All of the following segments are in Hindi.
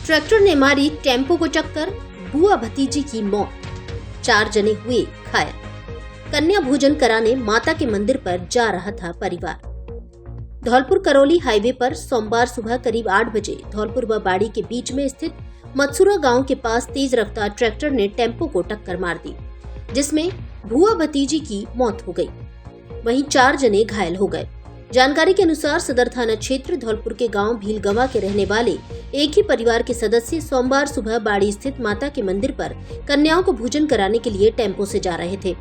ट्रैक्टर ने मारी टेम्पो को टक्कर, बुआ भतीजी की मौत, 4 जने हुए घायल। कन्या भोजन कराने माता के मंदिर पर जा रहा था परिवार। धौलपुर करौली हाईवे पर सोमवार सुबह करीब 8 बजे धौलपुर व बाड़ी के बीच में स्थित मत्सुरा गांव के पास तेज रफ्तार ट्रैक्टर ने टेम्पो को टक्कर मार दी, जिसमें बुआ भतीजी की मौत हो गई, वहीं 4 जने घायल हो गए। जानकारी के अनुसार सदर थाना क्षेत्र धौलपुर के गांव भीलगवा के रहने वाले एक ही परिवार के सदस्य सोमवार सुबह बाड़ी स्थित माता के मंदिर पर कन्याओं को भोजन कराने के लिए टेम्पो से जा रहे थे।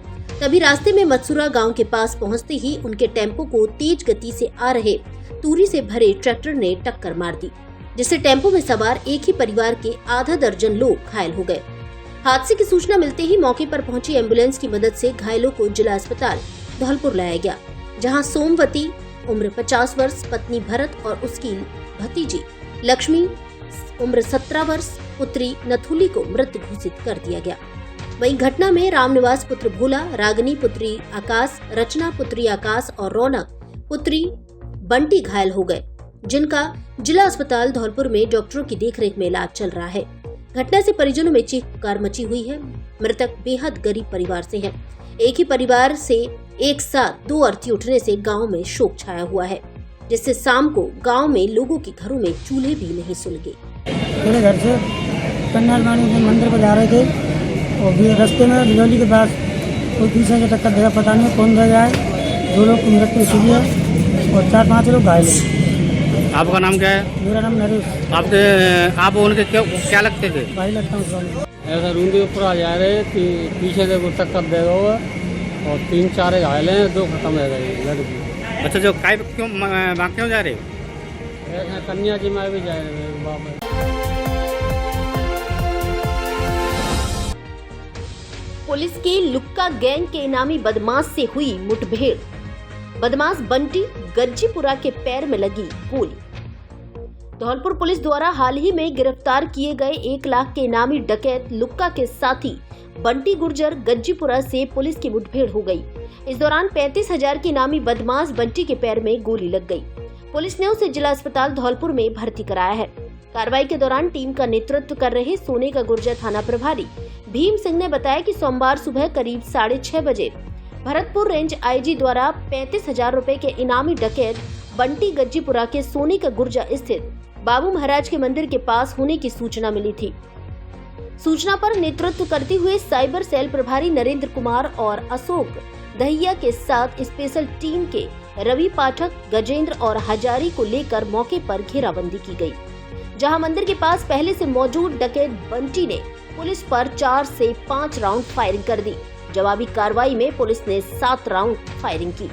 तभी रास्ते में मत्सुरा गांव के पास पहुंचते ही उनके टेम्पो को तेज गति से आ रहे तूरी से भरे ट्रैक्टर ने टक्कर मार दी, जिससे टेम्पो में सवार एक ही परिवार के आधा दर्जन लोग घायल हो गए। हादसे की सूचना मिलते ही मौके पर पहुंची एम्बुलेंस की मदद से घायलों को जिला अस्पताल धौलपुर लाया गया, जहां सोमवती उम्र 50 वर्ष पत्नी भरत और उसकी भतीजी लक्ष्मी उम्र 17 वर्ष पुत्री नथुली को मृत घोषित कर दिया गया। वहीं घटना में रामनिवास पुत्र भोला, रागनी पुत्री आकाश, रचना पुत्री आकाश और रौनक पुत्री बंटी घायल हो गए, जिनका जिला अस्पताल धौलपुर में डॉक्टरों की देखरेख में इलाज चल रहा है। घटना से परिजनों में चीख पुकार मची हुई है। मृतक बेहद गरीब परिवार से हैं। एक ही परिवार से एक साथ 2 अर्थी उठने से गांव में शोक छाया हुआ है, जिससे शाम को गांव में लोगों के घरों में चूल्हे भी नहीं सुलगे। मेरे घर से कन्याकुमारी के मंदिर पर जा रहे थे और रास्ते में बिजौली के पास कोई पीछे से टक्कर देगा, पता नहीं कौन रह जाए। 2 लोग की मृत्यु हुई है और 4-5 लोग घायल हैं। आपका नाम क्या है? मेरा नाम नरेश। आप उनके क्या लगते थे? भाई लगता हूँ। ऐसा रूम के ऊपर आ जा रहे कि पीछे से वो टक्कर दे दो और 3-4 घायल हैं, 2 खत्म हो गए लड़की। अच्छा, जो क्यों जा रहे? ऐसा कन्या जी में भी जा रहे बाबा। पुलिस के लुक्का गैंग के इनामी बदमाश से हुई मुठभेड़, बदमाश बंटी गज्जीपुरा के पैर में लगी गोली। धौलपुर पुलिस द्वारा हाल ही में गिरफ्तार किए गए 1 लाख के इनामी डकैत लुक्का के साथी बंटी गुर्जर गज्जीपुरा से पुलिस की मुठभेड़ हो गई। इस दौरान 35,000 के इनामी बदमाश बंटी के पैर में गोली लग गई। पुलिस ने उसे जिला अस्पताल धौलपुर में भर्ती कराया है। कार्रवाई के दौरान टीम का नेतृत्व कर रहे सोने का गुर्जर थाना प्रभारी भीम सिंह ने बताया कि सोमवार सुबह करीब 6:30 बजे भरतपुर रेंज आईजी द्वारा 35,000 रुपए के इनामी डकैत बंटी गज्जीपुरा के सोने का गुर्जा स्थित बाबू महाराज के मंदिर के पास होने की सूचना मिली थी। सूचना पर नेतृत्व करते हुए साइबर सेल प्रभारी नरेंद्र कुमार और अशोक दहिया के साथ स्पेशल टीम के रवि पाठक, गजेंद्र और हजारी को लेकर मौके पर घेराबंदी की गई, जहां मंदिर के पास पहले से मौजूद डकैत बंटी ने पुलिस पर 4 से 5 राउंड फायरिंग कर दी। जवाबी कार्रवाई में पुलिस ने 7 राउंड फायरिंग की।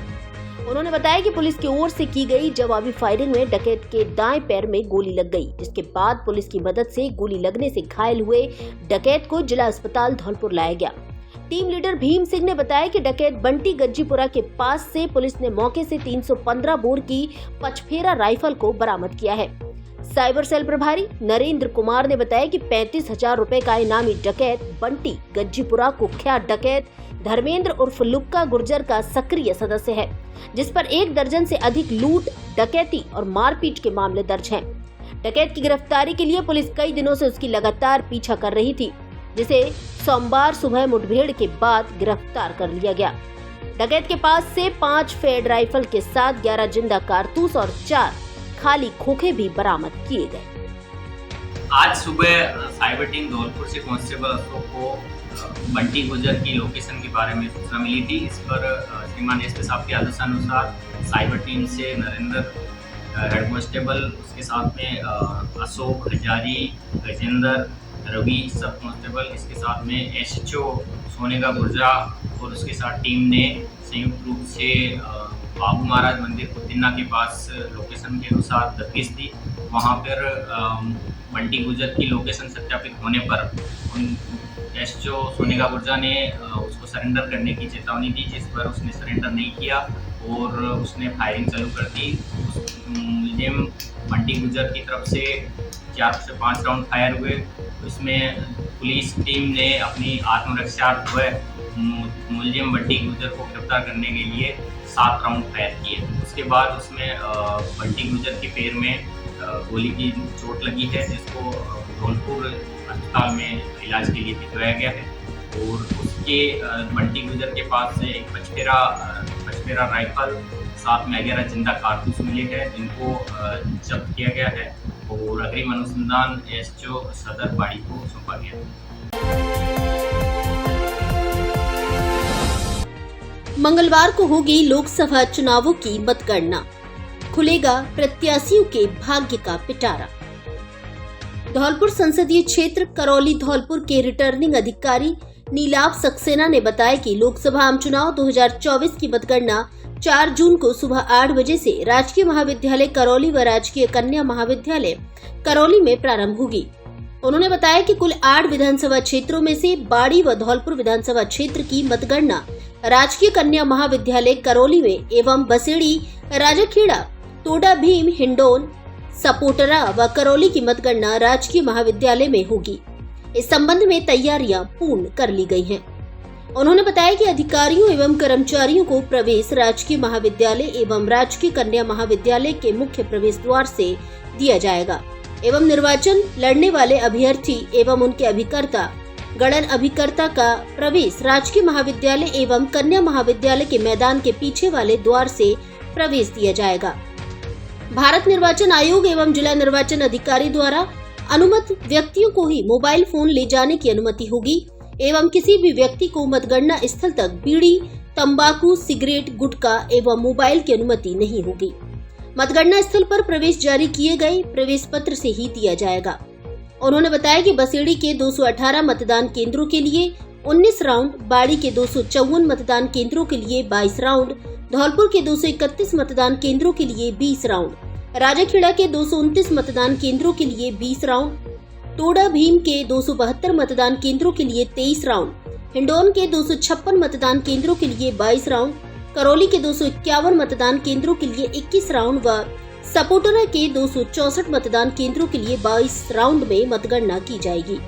उन्होंने बताया कि पुलिस की ओर से की गई जवाबी फायरिंग में डकैत के दाएं पैर में गोली लग गई, जिसके बाद पुलिस की मदद से गोली लगने से घायल हुए डकैत को जिला अस्पताल धौलपुर लाया गया। टीम लीडर भीम सिंह ने बताया कि डकैत बंटी गज्जीपुरा के पास से पुलिस ने मौके से 315 बोर की पचफेरा राइफल को बरामद किया है। साइबर सेल प्रभारी नरेंद्र कुमार ने बताया कि 35,000 रुपए का इनामी डकैत बंटी गज्जीपुरा कुख्यात डकैत धर्मेंद्र उर्फ लुक्का गुर्जर का सक्रिय सदस्य है, जिस पर 1 दर्जन से अधिक लूट, डकैती और मारपीट के मामले दर्ज हैं। डकैत की गिरफ्तारी के लिए पुलिस कई दिनों से उसकी लगातार पीछा कर रही थी, जिसे सोमवार सुबह मुठभेड़ के बाद गिरफ्तार कर लिया गया। डकैत के पास से 5 फेड राइफल के साथ 11 जिंदा कारतूस और 4 खाली खोखे भी बरामद किए गए। आज सुबह साइबर टीम धौलपुर से कांस्टेबल अशोक को बंटी गुर्जर की लोकेशन के बारे में सूचना मिली थी। इस पर श्रीमान एसपी साहब के आदेशानुसार साइबर टीम से नरेंद्र हेड कांस्टेबल, उसके साथ में अशोक, हजारी, गजेंद्र, रवि सब कांस्टेबल, इसके साथ में एसएचओ सोने का गुर्जा और उसके साथ टीम ने संयुक्त रूप से बाबू महाराज मंदिर पुतिन्ना के पास लोकेशन के अनुसार दबिश दी। वहाँ पर बंटी गुर्जर की लोकेशन सत्यापित होने पर एसएचओ सोने का गुर्जा ने उसको सरेंडर करने की चेतावनी दी, जिस पर उसने सरेंडर नहीं किया और उसने फायरिंग चालू कर दी। मुलजिम बंटी गुर्जर की तरफ से 4 से 5 राउंड फायर हुए। इसमें पुलिस टीम ने अपनी आत्मरक्षार्थ मुलजिम बंटी गुर्जर को गिरफ्तार करने के लिए 7 राउंड फायर किए। उसके बाद उसमें बंटी गुर्जर के पैर में गोली की चोट लगी है, जिसको धौलपुर अस्पताल में इलाज के लिए भिजवाया गया है और उसके बंटी गुजर के पास से एक पचपेरा राइफल साथ में 11 जिंदा कारतूस मिले हैं जिनको जब्त किया गया है और अग्रिम अनुसंधान एसएचओ सदर बाड़ी को सौंपा गया है। मंगलवार को होगी लोकसभा चुनावों की मतगणना, खुलेगा प्रत्याशियों के भाग्य का पिटारा। धौलपुर संसदीय क्षेत्र करौली धौलपुर के रिटर्निंग अधिकारी नीलाभ सक्सेना ने बताया कि लोकसभा आम चुनाव 2024 की मतगणना 4 जून को सुबह 8 बजे से राजकीय महाविद्यालय करौली व राजकीय कन्या महाविद्यालय करौली में प्रारंभ होगी। उन्होंने बताया कि कुल 8 विधानसभा क्षेत्रों में से बाड़ी व धौलपुर विधानसभा क्षेत्र की मतगणना राजकीय कन्या महाविद्यालय करौली में एवं बसेड़ी, राजाखेड़ा, तोडा भीम, हिंडोन, सपोटरा व करौली की मतगणना राजकीय महाविद्यालय में होगी। इस संबंध में तैयारियां पूर्ण कर ली गई हैं। उन्होंने बताया कि अधिकारियों एवं कर्मचारियों को प्रवेश राजकीय महाविद्यालय एवं राजकीय कन्या महाविद्यालय के मुख्य प्रवेश द्वार से दिया जाएगा एवं निर्वाचन लड़ने वाले अभ्यर्थी एवं उनके अभिकर्ता, गणन अभिकर्ता का प्रवेश राजकीय महाविद्यालय एवं कन्या महाविद्यालय के मैदान के पीछे वाले द्वार से प्रवेश दिया जाएगा। भारत निर्वाचन आयोग एवं जिला निर्वाचन अधिकारी द्वारा अनुमत व्यक्तियों को ही मोबाइल फोन ले जाने की अनुमति होगी एवं किसी भी व्यक्ति को मतगणना स्थल तक बीड़ी, तंबाकू, सिगरेट, गुटखा एवं मोबाइल की अनुमति नहीं होगी। मतगणना स्थल पर प्रवेश जारी किए गए प्रवेश पत्र से ही दिया जाएगा। उन्होंने बताया कि बसेड़ी के 218 मतदान केंद्रों के लिए 19 राउंड, बाड़ी के 254 मतदान केंद्रों के लिए 22 राउंड, धौलपुर के 231 मतदान केंद्रों के लिए 20 राउंड, राजाखेड़ा के 229 मतदान केंद्रों के लिए 20 राउंड, तोडा भीम के 272 मतदान केंद्रों के लिए 23 राउंड, हिंडोन के 256 मतदान केंद्रों के लिए 22 राउंड, करौली के 251 मतदान केंद्रों के लिए 21 राउंड व सपोटरा के 264 मतदान केंद्रों के लिए 22 राउंड में मतगणना की जाएगी।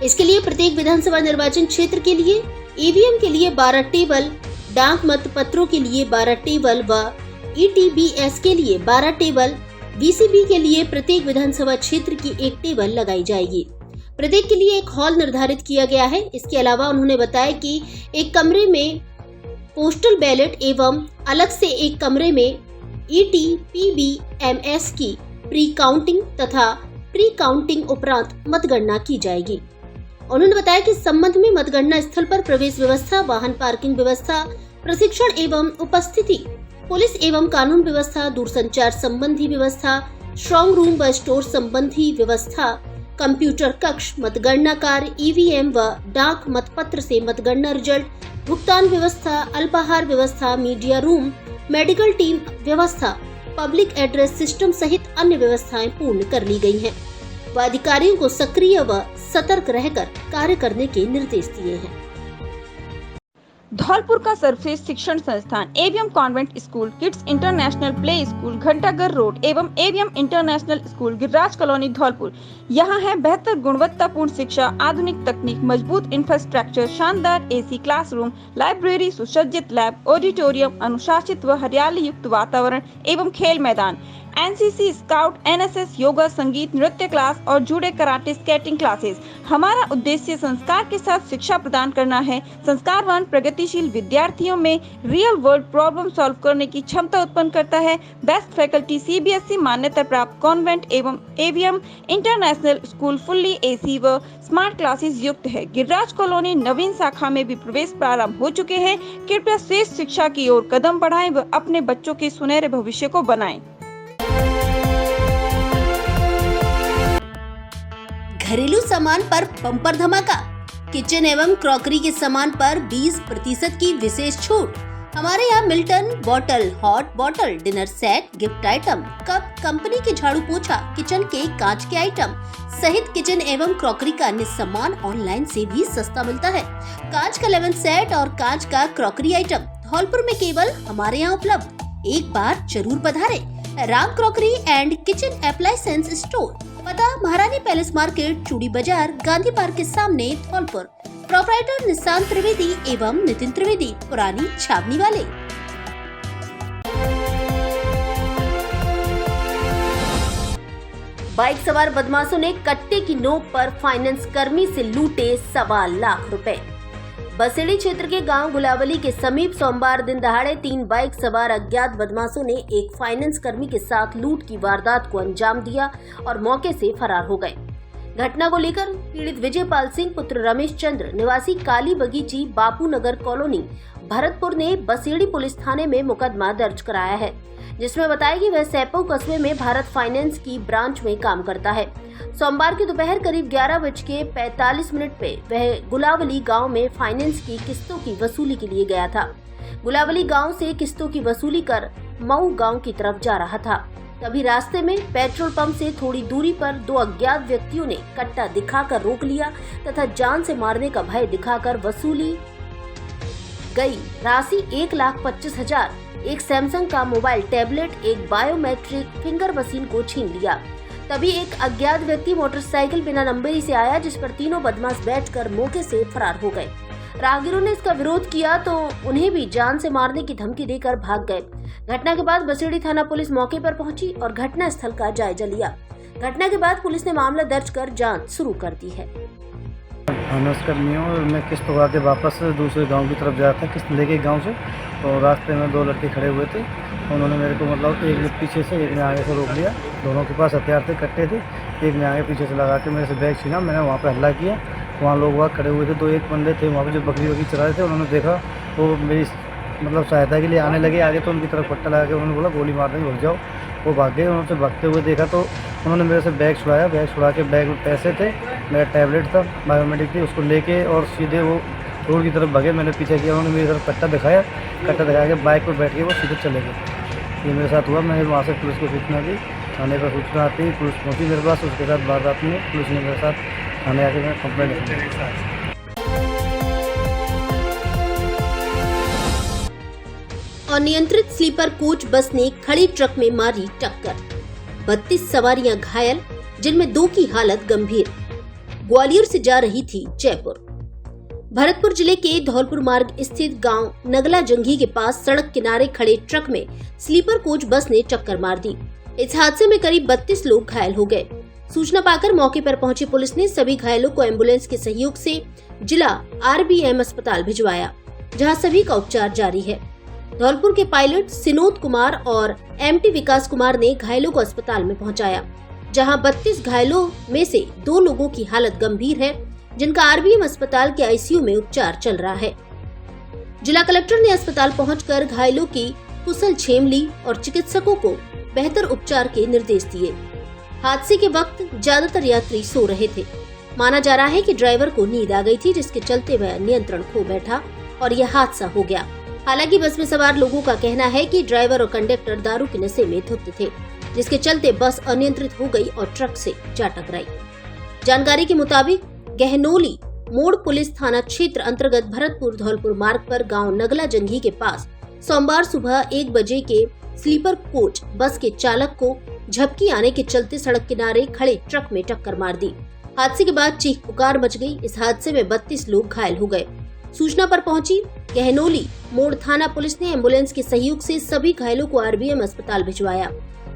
इसके लिए प्रत्येक विधानसभा निर्वाचन क्षेत्र के लिए ईवीएम के लिए 12 टेबल, डाक मत पत्रों के लिए 12 टेबल व ईटीबीएस के लिए 12 टेबल, वीसीबी के लिए प्रत्येक विधानसभा क्षेत्र की 1 टेबल लगाई जाएगी। प्रत्येक के लिए एक हॉल निर्धारित किया गया है। इसके अलावा उन्होंने बताया कि एक कमरे में पोस्टल बैलेट एवं अलग से एक कमरे में ईटीपीबीएमएस की प्री काउंटिंग तथा प्री काउंटिंग उपरांत मतगणना की जाएगी। उन्होंने बताया कि इस संबंध में मतगणना स्थल पर प्रवेश व्यवस्था, वाहन पार्किंग व्यवस्था, प्रशिक्षण एवं उपस्थिति, पुलिस एवं कानून व्यवस्था, दूरसंचार संबंधी व्यवस्था, स्ट्रांग रूम व स्टोर संबंधी व्यवस्था, कंप्यूटर कक्ष, मतगणना कार्य, ईवीएम व डाक मतपत्र से मतगणना रिजल्ट, भुगतान व्यवस्था, अल्पाहार व्यवस्था, मीडिया रूम, मेडिकल टीम व्यवस्था, पब्लिक एड्रेस सिस्टम सहित अन्य व्यवस्थाएं पूर्ण कर ली गई हैं व अधिकारियों को सक्रिय व सतर्क रहकर कार्य करने के निर्देश दिए हैं। धौलपुर का सर्वश्रेष्ठ शिक्षण संस्थान AVM convent school, kids international play school, Ghantaghar road एवं AVM international school, Giriraj colony, Dhaulpur. यहाँ है बेहतर गुणवत्तापूर्ण शिक्षा, आधुनिक तकनीक, मजबूत इंफ्रास्ट्रक्चर, शानदार एसी क्लासरूम, लाइब्रेरी, सुसज्जित लैब, ऑडिटोरियम, अनुशासित व हरियाली युक्त वातावरण एवं खेल मैदान, एनसीसी, स्काउट, एनएसएस, योगा, संगीत, नृत्य क्लास और जूडो, कराटे, स्केटिंग क्लासेस। हमारा उद्देश्य संस्कार के साथ शिक्षा प्रदान करना है। संस्कारवान प्रगतिशील विद्यार्थियों में रियल वर्ल्ड प्रॉब्लम सॉल्व करने की क्षमता उत्पन्न करता है। बेस्ट फैकल्टी सीबीएसई मान्यता प्राप्त कॉन्वेंट एवं AVM international school fully AC व स्मार्ट क्लासेस युक्त है। गिरिराज कॉलोनी नवीन शाखा में भी प्रवेश प्रारंभ हो चुके हैं। कृपया श्रेष्ठ शिक्षा की ओर कदम बढ़ाएं व अपने बच्चों के सुनहरे भविष्य को बनाएं। घरेलू सामान पर बम्पर धमाका, किचन एवं क्रॉकरी के सामान पर 20% की विशेष छूट। हमारे यहाँ Milton bottle, hot bottle, dinner set, gift item, cup, company के झाड़ू पोछा, किचन के कांच के आइटम सहित किचन एवं क्रॉकरी का अन्य सामान ऑनलाइन से भी सस्ता मिलता है। कांच का लेमन सेट और कांच का क्रॉकरी आइटम धौलपुर में केवल हमारे यहाँ उपलब्ध। एक बार जरूर पधारे। Ram crockery and kitchen appliances store, पता महारानी पैलेस मार्केट, चूड़ी बाजार, गांधी पार्क के सामने, धौलपुर। प्रोपराइटर निशांत त्रिवेदी एवं नितिन त्रिवेदी, पुरानी छावनी वाले। बाइक सवार बदमाशों ने कट्टे की नोक पर फाइनेंस कर्मी से लूटे 1.25 लाख रुपए। बसेड़ी क्षेत्र के गांव गुलावली के समीप सोमवार दिन दहाड़े 3 बाइक सवार अज्ञात बदमाशों ने एक फाइनेंस कर्मी के साथ लूट की वारदात को अंजाम दिया और मौके से फरार हो गए। घटना को लेकर पीड़ित विजयपाल सिंह पुत्र रमेश चंद्र निवासी काली बगीची बापू नगर कॉलोनी भरतपुर ने बसेड़ी पुलिस थाने में मुकदमा दर्ज कराया है, जिसमें बताया कि वह सैपो कस्बे में भारत फाइनेंस की ब्रांच में काम करता है। सोमवार की दोपहर करीब 11:45 पे वह गुलावली गांव में फाइनेंस की किस्तों की वसूली के लिए गया था। गुलावली गांव से किस्तों की वसूली कर मऊ गांव की तरफ जा रहा था। तभी रास्ते में पेट्रोल पंप से थोड़ी दूरी पर 2 अज्ञात व्यक्तियों ने कट्टा दिखाकर रोक लिया तथा जान से मारने का भय दिखाकर वसूली गई राशि 1,25,000, एक सैमसंग का मोबाइल टैबलेट, एक बायोमेट्रिक फिंगर मशीन को छीन लिया। तभी एक अज्ञात व्यक्ति मोटरसाइकिल बिना नंबरी से आया, जिस पर तीनों बदमाश बैठकर मौके से फरार हो गए। राहगीरों ने इसका विरोध किया तो उन्हें भी जान से मारने की धमकी देकर भाग गए। घटना के बाद बसेड़ी थाना पुलिस मौके पर पहुंची और घटना स्थल का जायजा लिया। घटना के बाद पुलिस ने मामला दर्ज कर जांच शुरू कर दी है। फाइनेंस कर्मी हूँ और मैं किस्त उगा के वापस दूसरे गांव की तरफ जा रहा था किस्त लेके गांव से, तो रास्ते में 2 लड़के खड़े हुए थे। उन्होंने मेरे को मतलब एक ने पीछे से एक ने आगे से रोक लिया। दोनों के पास हथियार थे, कट्टे थे। एक ने आगे पीछे से लगा के मेरे से बैग छीना। मैंने वहाँ पे हल्ला किया। वहाँ लोग वहाँ खड़े हुए थे, 2-1 बंदे थे वहाँ पे जो बकरी वकरी चरा रहे थे। उन्होंने देखा वो मेरी मतलब सहायता के लिए आने लगे आगे, तो उनकी तरफ पट्टा लगा के उन्होंने बोला गोली मार देंगे, भग जाओ। वो भाग गए। उन्होंने भागते हुए देखा तो उन्होंने मेरे से बैग छुड़ाया। बैग छुड़ा के बैग में पैसे थे, मेरा टैबलेट था, बायोमेट्रिक थी, उसको लेके और सीधे वो रोड की तरफ भागे। मैंने पीछे किया, उन्होंने मेरी तरफ कट्टा दिखाया। कट्टा दिखा के बाइक पर बैठ के वो सीधे चले गए। ये मेरे साथ हुआ। मैंने वहाँ से पुलिस को सूचना दी। थाने पर सूचना आती ही पुलिस पहुँची मेरे पास। उसके साथ वारदात में पुलिस ने मेरे साथ थाने आके मैं कंप्लेंट की। अनियंत्रित स्लीपर कोच बस ने खड़ी ट्रक में मारी टक्कर, 32 सवारियां घायल, जिनमें 2 की हालत गंभीर। ग्वालियर से जा रही थी जयपुर। भरतपुर जिले के धौलपुर मार्ग स्थित गांव नगला जंगी के पास सड़क किनारे खड़े ट्रक में स्लीपर कोच बस ने टक्कर मार दी। इस हादसे में करीब 32 लोग घायल हो गए। सूचना पाकर मौके पर पहुंची पुलिस ने सभी घायलों को एम्बुलेंस के सहयोग से जिला RBM अस्पताल भिजवाया, जहां सभी का उपचार जारी है। धौलपुर के पायलट सिनोद कुमार और MT विकास कुमार ने घायलों को अस्पताल में पहुंचाया, जहां 32 घायलों में से 2 लोगों की हालत गंभीर है, जिनका RBM अस्पताल के ICU में उपचार चल रहा है। जिला कलेक्टर ने अस्पताल पहुंचकर घायलों की कुशल छेम ली और चिकित्सकों को बेहतर उपचार के निर्देश दिए। हादसे के वक्त ज्यादातर यात्री सो रहे थे। माना जा रहा है कि ड्राइवर को नींद आ गई थी, जिसके चलते वह नियंत्रण खो बैठा और यह हादसा हो गया। हालांकि बस में सवार लोगों का कहना है कि ड्राइवर और कंडक्टर दारू के नशे में धुत थे, जिसके चलते बस अनियंत्रित हो गई और ट्रक से जा टकराई। जानकारी के मुताबिक गहनोली मोड़ पुलिस थाना क्षेत्र अंतर्गत भरतपुर धौलपुर मार्ग पर गांव नगला जंगी के पास सोमवार सुबह 1 बजे के स्लीपर कोच बस के चालक को झपकी आने के चलते सड़क किनारे खड़े ट्रक में टक्कर मार दी। हादसे के बाद चीख पुकार मच गई। इस हादसे में 32 लोग घायल हो गए। सूचना पर पहुंची गहनोली मोड़ थाना पुलिस ने एम्बुलेंस के सहयोग से सभी घायलों को RBM अस्पताल भिजवाया,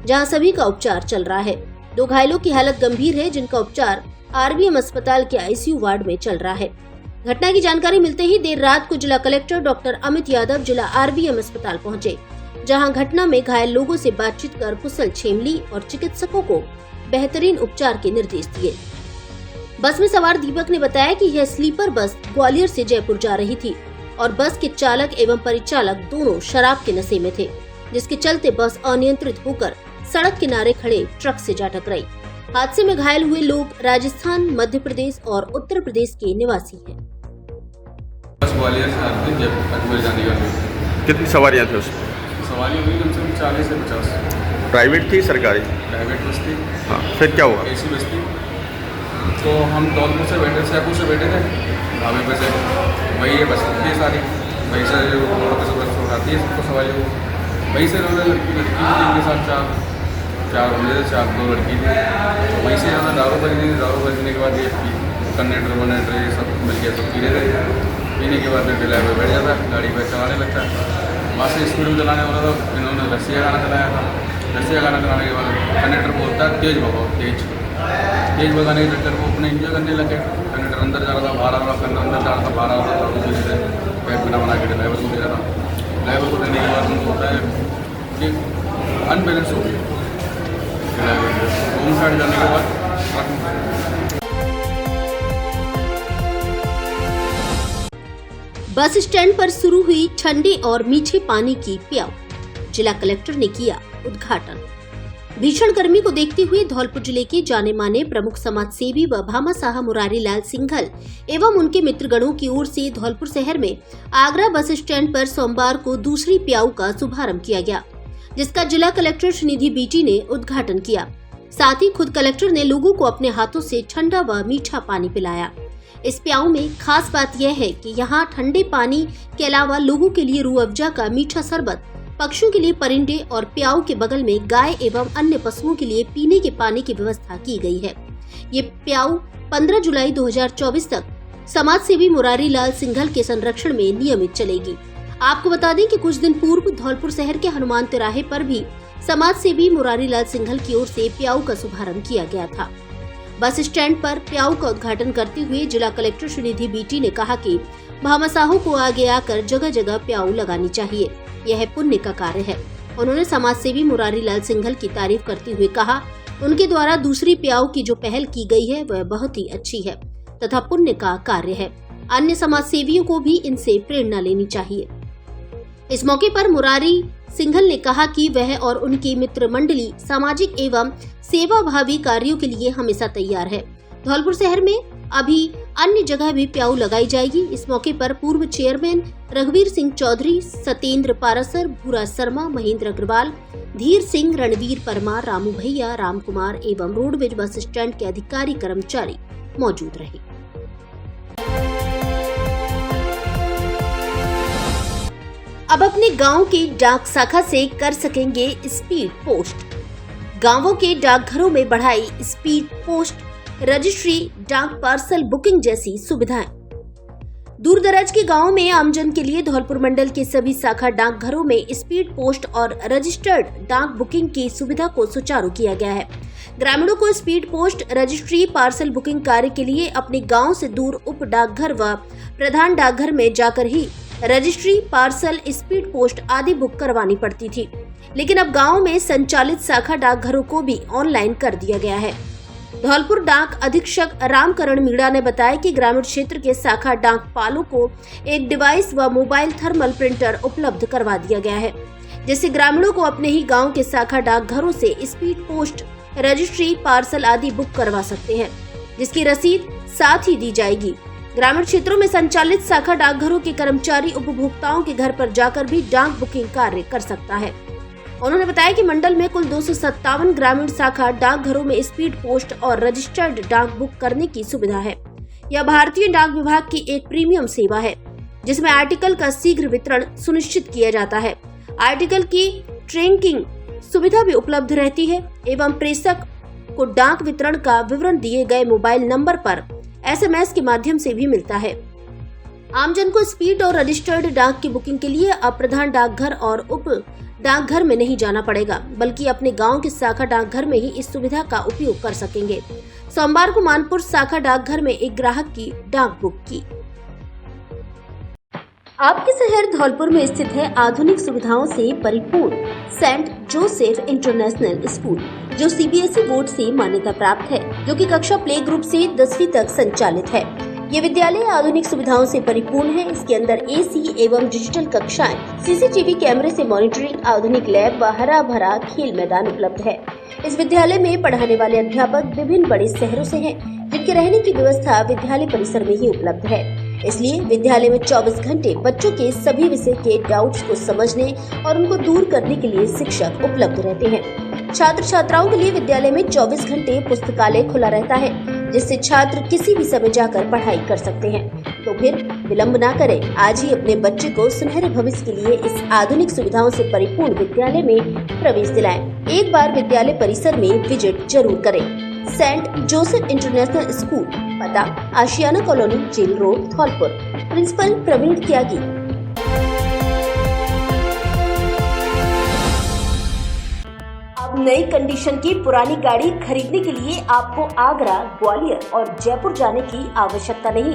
जहां सभी का उपचार चल रहा है। 2 घायलों की हालत गंभीर है, जिनका उपचार RBM अस्पताल के ICU वार्ड में चल रहा है। घटना की जानकारी मिलते ही देर रात को जिला कलेक्टर डॉक्टर अमित यादव जिला RBM अस्पताल पहुंचे, जहां घटना में घायल लोगों से बातचीत कर कुशल छेम ली और चिकित्सकों को बेहतरीन उपचार के निर्देश दिए। बस में सवार दीपक ने बताया कि यह स्लीपर बस ग्वालियर से जयपुर जा रही थी और बस के चालक एवं परिचालक दोनों शराब के नशे में थे, जिसके चलते बस अनियंत्रित होकर सड़क किनारे खड़े ट्रक से जा टकराई। हादसे में घायल हुए लोग राजस्थान, मध्य प्रदेश और उत्तर प्रदेश के निवासी हैं। बस ग्वालियर से आती जयपुर अजमेर जाने का। कितनी सवारियां थे उसमें? सवारियाँ हुई कम से कम 40 से 50। प्राइवेट थी सरकारी? प्राइवेट बस थी। हाँ, फिर क्या हुआ? AC बस थी। तो हम धौलपुर से बैठे, सैपुर से बैठे थे ढाबे पे से, वही ये बस थी सारी, वहीं से रोड पर से बस उठाती है सबको सवारियों को। वहीं से उन्होंने लड़की थी उनके साथ 4 बंदे थे, 2 लड़की थी। वहीं से यहाँ दारू बजनी थी। दारू बजने के बाद ये कंडक्टर ये सब मिल गया, सब पी रहे थे। पीने के बाद फिर ड्राइवर बैठ जाता, गाड़ी पर चलाने लगता। वहाँ से स्पीड में चलाने वाला था, इन्होंने रस्सी गाना चलाया था। 10 11 कराने के बाद कंडक्टर बोलता है तेज़ भगाओ, तेज़ भगाने के चक्कर वो अपने इंजॉय करने लगे। कंडक्टर अंदर जा रहा था, बाहर आ रहा था, अंदर जा रहा था, बाहर आ रहा था, धीरे धीरे बैग बना के ड्राइवर को दे रहा था। ड्राइवर को देने के बाद उनको होता है कि अनबैलेंस हो गया, होम साइड जाने के बाद बस स्टैंड पर शुरू हुई ठंडे और मीठे पानी की प्याऊ, जिला कलेक्टर ने किया उद्घाटन। भीषण गर्मी को देखते हुए धौलपुर जिले के जाने माने प्रमुख समाज सेवी व भामाशाह मुरारी लाल सिंघल एवं उनके मित्रगणों की ओर से धौलपुर शहर में आगरा बस स्टैंड पर सोमवार को दूसरी प्याऊ का शुभारंभ किया गया, जिसका जिला कलेक्टर श्रीनिधि बीटी ने उद्घाटन किया। साथ ही खुद कलेक्टर ने लोगों को अपने हाथों से ठंडा व मीठा पानी पिलाया। इस प्याऊ में खास बात यह है कि यहाँ ठंडे पानी के अलावा लोगों के लिए रूह अफ़ज़ा का मीठा शरबत, पक्षियों के लिए परिंदे और प्याऊ के बगल में गाय एवं अन्य पशुओं के लिए पीने के पानी की व्यवस्था की गई है। ये प्याऊ 15 जुलाई 2024 तक समाज सेवी मुरारी लाल सिंघल के संरक्षण में नियमित चलेगी। आपको बता दें कि कुछ दिन पूर्व धौलपुर शहर के हनुमान तिराहे पर भी समाज सेवी मुरारी लाल सिंघल की ओर से प्याऊ का शुभारंभ किया गया था। बस स्टैंड पर प्याऊ का उद्घाटन करते हुए जिला कलेक्टर श्रीनिधि बीटी ने कहा कि भामाशाहों को आगे आकर जगह जगह प्याऊ लगानी चाहिए, यह पुण्य का कार्य है। उन्होंने समाज सेवी मुरारी लाल सिंघल की तारीफ करते हुए कहा, उनके द्वारा दूसरी प्याऊ की जो पहल की गई है वह बहुत ही अच्छी है तथा पुण्य का कार्य है। अन्य समाज सेवियों को भी इनसे प्रेरणा लेनी चाहिए। इस मौके पर मुरारी सिंघल ने कहा कि वह और उनकी मित्र मंडली सामाजिक एवं सेवा भावी कार्यों के लिए हमेशा तैयार है। धौलपुर शहर में अभी अन्य जगह भी प्याऊ लगाई जाएगी। इस मौके पर पूर्व चेयरमैन रघुवीर सिंह चौधरी, सत्येंद्र पारासर, भूरा शर्मा, महेंद्र अग्रवाल, धीर सिंह, रणवीर परमार, रामू भैया, राम कुमार एवं रोडवेज बस स्टैंड के अधिकारी कर्मचारी मौजूद रहे। अब अपने गांव की डाक शाखा से कर सकेंगे स्पीड पोस्ट। गांवों के डाकघरों में बढ़ाई स्पीड पोस्ट, रजिस्ट्री, डाक पार्सल बुकिंग जैसी सुविधाएं। दूर दराज के गांवों में आमजन के लिए धौलपुर मंडल के सभी शाखा डाकघरों में स्पीड पोस्ट और रजिस्टर्ड डाक बुकिंग की सुविधा को सुचारू किया गया है। ग्रामीणों को speed post, registry, parcel booking कार्य के लिए अपने गांव से दूर उप डाकघर व प्रधान डाकघर में जाकर ही रजिस्ट्री, पार्सल, स्पीड पोस्ट आदि बुक करवानी पड़ती थी, लेकिन अब गांव में संचालित शाखा डाकघरों को भी ऑनलाइन कर दिया गया है। धौलपुर डाक अधीक्षक रामकरण मीणा ने बताया कि ग्रामीण क्षेत्र के शाखा डाकपालों को एक डिवाइस व मोबाइल थर्मल प्रिंटर उपलब्ध करवा दिया गया है, जिससे ग्रामीणों को अपने ही गांव के शाखा डाकघरों से स्पीड पोस्ट, रजिस्ट्री, पार्सल आदि बुक करवा सकते हैं, जिसकी रसीद साथ ही दी जाएगी। ग्रामीण क्षेत्रों में संचालित शाखा डाकघरों के कर्मचारी उपभोक्ताओं के घर पर जाकर भी डाक बुकिंग कार्य कर सकता है। उन्होंने बताया कि मंडल में कुल 257 ग्रामीण शाखा डाकघरों में स्पीड पोस्ट और रजिस्टर्ड डाक बुक करने की सुविधा है। यह भारतीय डाक विभाग की एक प्रीमियम सेवा है, जिसमें आर्टिकल का शीघ्र वितरण सुनिश्चित किया जाता है। आर्टिकल की ट्रैकिंग सुविधा भी उपलब्ध रहती है एवं प्रेषक को डाक वितरण का विवरण दिए गए मोबाइल नंबर पर SMS के माध्यम से भी मिलता है। आमजन को स्पीड और रजिस्टर्ड डाक की बुकिंग के लिए अब प्रधान डाकघर और उप डाकघर में नहीं जाना पड़ेगा, बल्कि अपने गांव के शाखा डाकघर में ही इस सुविधा का उपयोग कर सकेंगे। सोमवार को मानपुर शाखा डाकघर में एक ग्राहक की डाक बुक की। आपके शहर धौलपुर में स्थित है आधुनिक सुविधाओं से परिपूर्ण सेंट जोसेफ इंटरनेशनल स्कूल, जो CBSE बोर्ड से मान्यता प्राप्त है, जो कि कक्षा प्ले ग्रुप से 10वीं तक संचालित है। ये विद्यालय आधुनिक सुविधाओं से परिपूर्ण है। इसके अंदर AC एवं डिजिटल कक्षाएं, CCTV कैमरे से मॉनिटरिंग, आधुनिक लैब व हरा भरा खेल मैदान उपलब्ध है। इस विद्यालय में पढ़ाने वाले अध्यापक विभिन्न बड़े शहरों से हैं, जिनके रहने की व्यवस्था विद्यालय परिसर में ही उपलब्ध है। इसलिए विद्यालय में 24 घंटे बच्चों के सभी विषय के डाउट्स को समझने और उनको दूर करने के लिए शिक्षक उपलब्ध रहते हैं। छात्र छात्राओं के लिए विद्यालय में 24 घंटे पुस्तकालय खुला रहता है, जिससे छात्र किसी भी समय जाकर पढ़ाई कर सकते हैं। तो फिर विलंब ना करें, आज ही अपने बच्चे को सुनहरे भविष्य के लिए इस आधुनिक सुविधाओं से परिपूर्ण विद्यालय में प्रवेश दिलाएं। एक बार विद्यालय परिसर में विजिट जरूर करें। सेंट जोसेफ इंटरनेशनल स्कूल, पता Ashiana colony, jail road, Dhaulpur. Principal Praveen Tyagi. अब नई कंडीशन की पुरानी गाड़ी खरीदने के लिए आपको आगरा, ग्वालियर और जयपुर जाने की आवश्यकता नहीं,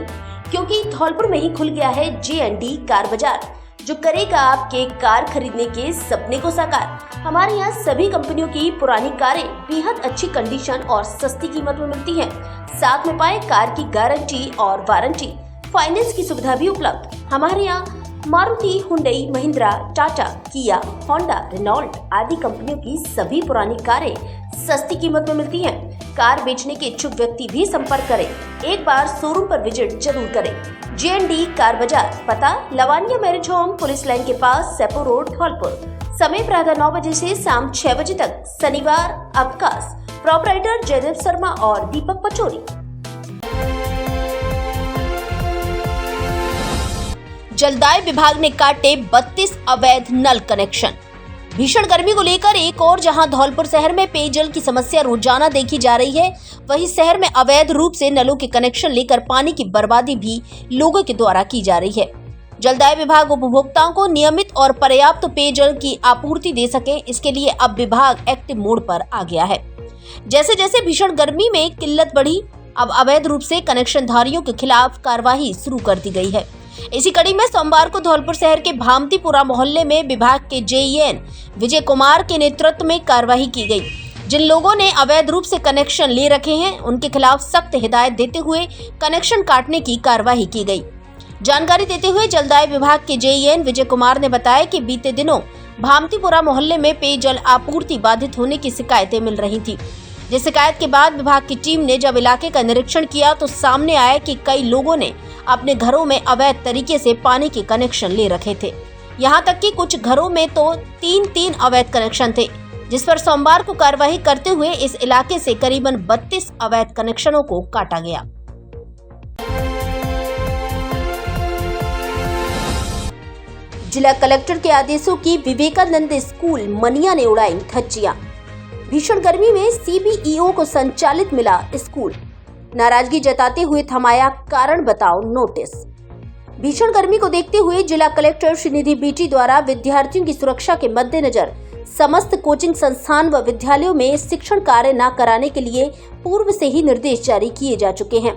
क्योंकि धौलपुर में ही खुल गया है J&D कार बाजार, जो करेगा आपके कार खरीदने के सपने को साकार। हमारे यहाँ सभी कंपनियों की पुरानी कारें बेहद अच्छी कंडीशन और सस्ती कीमत में मिलती हैं। साथ में पाए कार की गारंटी और वारंटी, फाइनेंस की सुविधा भी उपलब्ध। हमारे यहाँ मारुति, हुंडई, महिंद्रा, टाटा, किया, होंडा, रेनॉल्ट आदि कंपनियों की सभी पुरानी कारें सस्ती कीमत में मिलती हैं। कार बेचने के इच्छुक व्यक्ति भी संपर्क करें। एक बार शोरूम पर विजिट जरूर करें। J&D कार बाजार, पता Lavania marriage home, police line के पास, सेपो रोड, धौलपुर। समय प्रातः 9 बजे से शाम 6 बजे तक। शनिवार अवकाश। प्रोपराइटर जयदेव शर्मा और दीपक पचौरी। जलदाय विभाग ने काटे 32 अवैध नल कनेक्शन। भीषण गर्मी को लेकर एक और जहां धौलपुर शहर में पेयजल की समस्या रोजाना देखी जा रही है, वहीं शहर में अवैध रूप से नलों के कनेक्शन लेकर पानी की बर्बादी भी लोगों के द्वारा की जा रही है। जलदाय विभाग उपभोक्ताओं को नियमित और पर्याप्त पेयजल की आपूर्ति दे सके, इसके लिए अब विभाग एक्टिव मोड पर आ गया है। जैसे जैसे भीषण गर्मी में किल्लत बढ़ी, अब अवैध रूप से कनेक्शन धारियों के खिलाफ कार्रवाई शुरू कर दी गई है। इसी कड़ी में सोमवार को धौलपुर शहर के भामतीपुरा मोहल्ले में विभाग के JEN विजय कुमार के नेतृत्व में कार्रवाई की गई। जिन लोगों ने अवैध रूप से कनेक्शन ले रखे हैं, उनके खिलाफ सख्त हिदायत देते हुए कनेक्शन काटने की कार्रवाई की गई। जानकारी देते हुए जलदाय विभाग के JEN विजय कुमार ने बताया कि बीते दिनों भामतीपुरा मोहल्ले में पेयजल आपूर्ति बाधित होने की शिकायतें मिल रही थी। जिस शिकायत के बाद विभाग की टीम ने जब इलाके का निरीक्षण किया तो सामने आया कि कई लोगों ने अपने घरों में अवैध तरीके से पानी के कनेक्शन ले रखे थे। यहाँ तक कि कुछ घरों में तो 3-3 अवैध कनेक्शन थे, जिस पर सोमवार को कार्रवाई करते हुए इस इलाके से करीबन 32 अवैध कनेक्शनों को काटा गया। जिला कलेक्टर के आदेशों की विवेकानंद स्कूल मनिया ने उड़ाई धज्जियां। भीषण गर्मी में CBEO को संचालित मिला स्कूल। नाराजगी जताते हुए थमाया कारण बताओ नोटिस। भीषण गर्मी को देखते हुए जिला कलेक्टर श्रीनिधि बीटी द्वारा विद्यार्थियों की सुरक्षा के मद्देनजर समस्त कोचिंग संस्थान व विद्यालयों में शिक्षण कार्य न कराने के लिए पूर्व से ही निर्देश जारी किए जा चुके हैं।